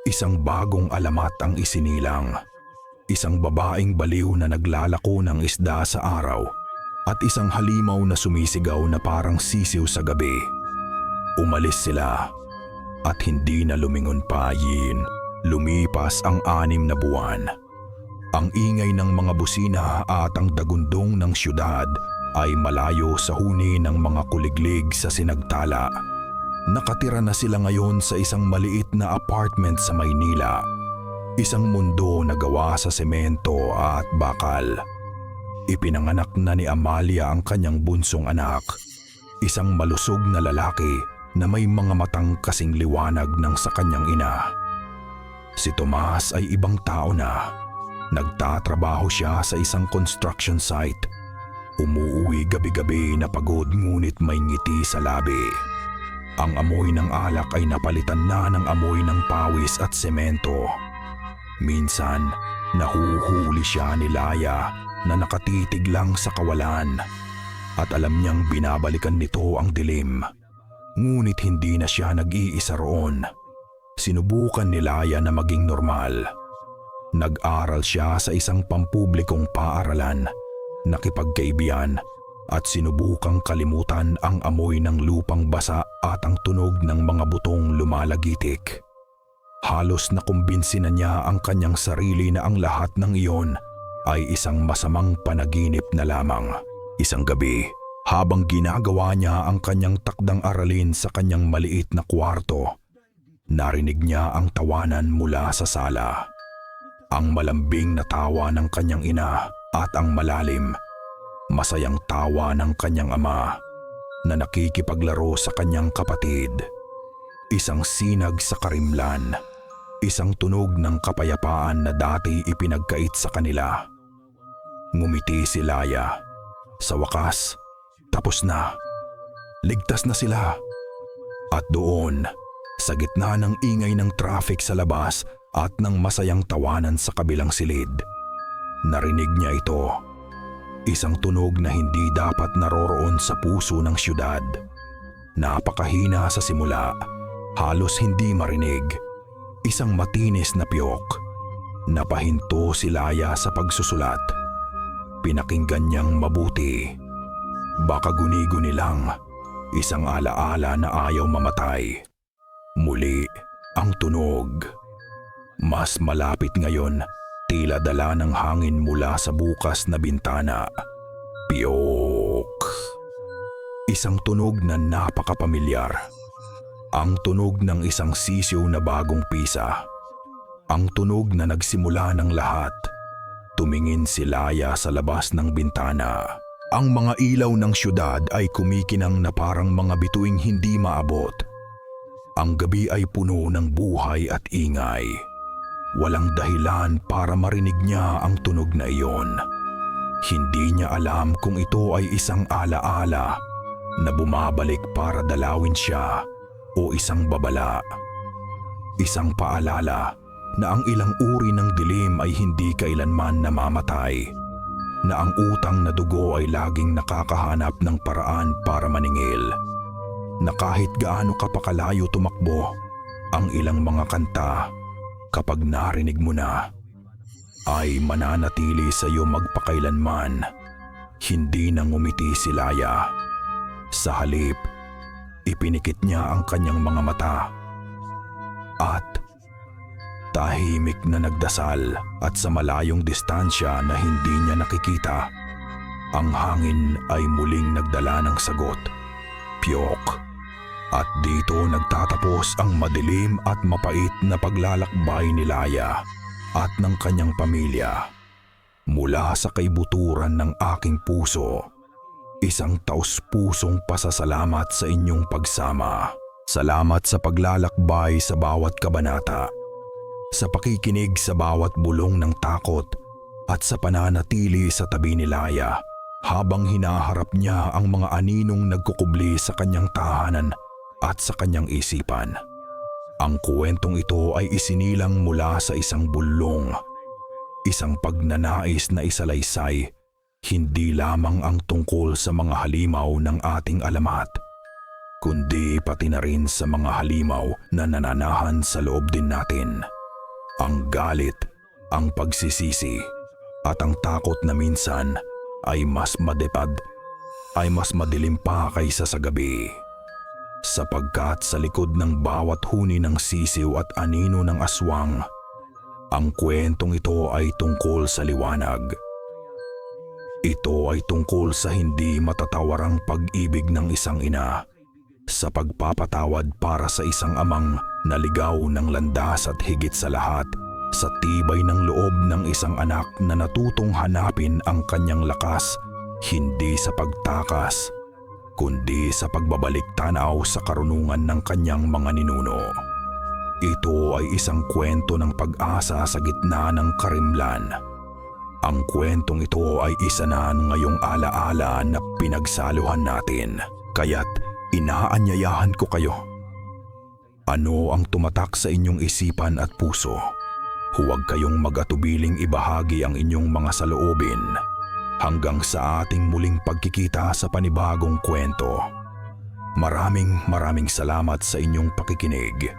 isang bagong alamat ang isinilang. Isang babaeng baliw na naglalako ng isda sa araw at isang halimaw na sumisigaw na parang sisiw sa gabi. Umalis sila at hindi na lumingon pa. Lumipas ang 6 na buwan. Ang ingay ng mga busina at ang dagundong ng syudad ay malayo sa huni ng mga kuliglig sa Sinagtala. Nakatira na sila ngayon sa isang maliit na apartment sa Maynila. Isang mundo na gawa sa semento at bakal. Ipinanganak na ni Amalia ang kanyang bunsong anak. Isang malusog na lalaki na may mga matang kasing liwanag ng sa kanyang ina. Si Tomas ay ibang tao na. Nagtatrabaho siya sa isang construction site. Umuuwi gabi-gabi na pagod ngunit may ngiti sa labi. Ang amoy ng alak ay napalitan na ng amoy ng pawis at semento. Minsan, nahuhuli siya ni Laya na nakatitig lang sa kawalan at alam niyang binabalikan nito ang dilim. Ngunit hindi na siya nag-iisa roon. Sinubukan ni Laya na maging normal. Nag-aral siya sa isang pampublikong paaralan. Nakipagkaibigan at sinubukang kalimutan ang amoy ng lupang basa at ang tunog ng mga butong lumalagitik. Halos nakumbinsi na niya ang kanyang sarili na ang lahat ng iyon ay isang masamang panaginip na lamang. Isang gabi, habang ginagawa niya ang kanyang takdang aralin sa kanyang maliit na kwarto, narinig niya ang tawanan mula sa sala. Ang malambing na tawa ng kanyang ina at ang malalim, masayang tawa ng kanyang ama na nakikipaglaro sa kanyang kapatid. Isang sinag sa karimlan, isang tunog ng kapayapaan na dati ipinagkait sa kanila. Ngumiti si Laya. Sa wakas, tapos na. Ligtas na sila. At doon, sa gitna ng ingay ng traffic sa labas at ng masayang tawanan sa kabilang silid, narinig niya ito. Isang tunog na hindi dapat naroroon sa puso ng syudad. Napakahina sa simula, halos hindi marinig. Isang matinis na piyok. Napahinto si Laya sa pagsusulat. Pinakinggan niyang mabuti. Baka guni-guni lang, isang alaala na ayaw mamatay. Muli ang tunog. Mas malapit ngayon, tila dala ng hangin mula sa bukas na bintana. Piyok. Isang tunog na napakapamilyar. Ang tunog ng isang sisiw na bagong pisa. Ang tunog na nagsimula ng lahat. Tumingin si Laya sa labas ng bintana. Ang mga ilaw ng syudad ay kumikinang na parang mga bituing hindi maabot. Ang gabi ay puno ng buhay at ingay. Walang dahilan para marinig niya ang tunog na iyon. Hindi niya alam kung ito ay isang alaala na bumabalik para dalawin siya o isang babala. Isang paalala na ang ilang uri ng dilim ay hindi kailanman namamatay, na ang utang na dugo ay laging nakakahanap ng paraan para maningil, na kahit gaano ka pa kalayo tumakbo ang ilang mga kanta, kapag narinig mo na, ay mananatili sa iyo magpakailanman. Hindi nang ngumiti si Laya. Sa halip, ipinikit niya ang kanyang mga mata at tahimik na nagdasal, at sa malayong distansya na hindi niya nakikita, ang hangin ay muling nagdala ng sagot, "Piyok." At dito nagtatapos ang madilim at mapait na paglalakbay ni Laya at ng kanyang pamilya. Mula sa kaibuturan ng aking puso, isang taus-pusong pasasalamat sa inyong pagsama. Salamat sa paglalakbay sa bawat kabanata, sa pakikinig sa bawat bulong ng takot, at sa pananatili sa tabi ni Laya habang hinaharap niya ang mga aninong nagkukubli sa kanyang tahanan at sa kanyang isipan. Ang kwentong ito ay isinilang mula sa isang bulong, isang pagnanais na isalaysay, hindi lamang ang tungkol sa mga halimaw ng ating alamat, kundi pati na rin sa mga halimaw na nananahan sa loob din natin. Ang galit, ang pagsisisi, at ang takot na minsan ay mas madepad, ay mas madilim pa kaysa sa gabi. Sapagkat sa likod ng bawat huni ng sisiw at anino ng aswang, ang kwentong ito ay tungkol sa liwanag. Ito ay tungkol sa hindi matatawarang pag-ibig ng isang ina, sa pagpapatawad para sa isang amang naligaw ng landas, at higit sa lahat, sa tibay ng loob ng isang anak na natutong hanapin ang kanyang lakas, hindi sa pagtakas, kundi sa pagbabalik tanaw sa karunungan ng kanyang mga ninuno. Ito ay isang kwento ng pag-asa sa gitna ng karimlan. Ang kwentong ito ay isa na ngayong alaala na pinagsaluhan natin, kaya't inaanyayahan ko kayo. Ano ang tumatak sa inyong isipan at puso? Huwag kayong mag-atubiling ibahagi ang inyong mga saloobin hanggang sa ating muling pagkikita sa panibagong kwento. Maraming salamat sa inyong pakikinig.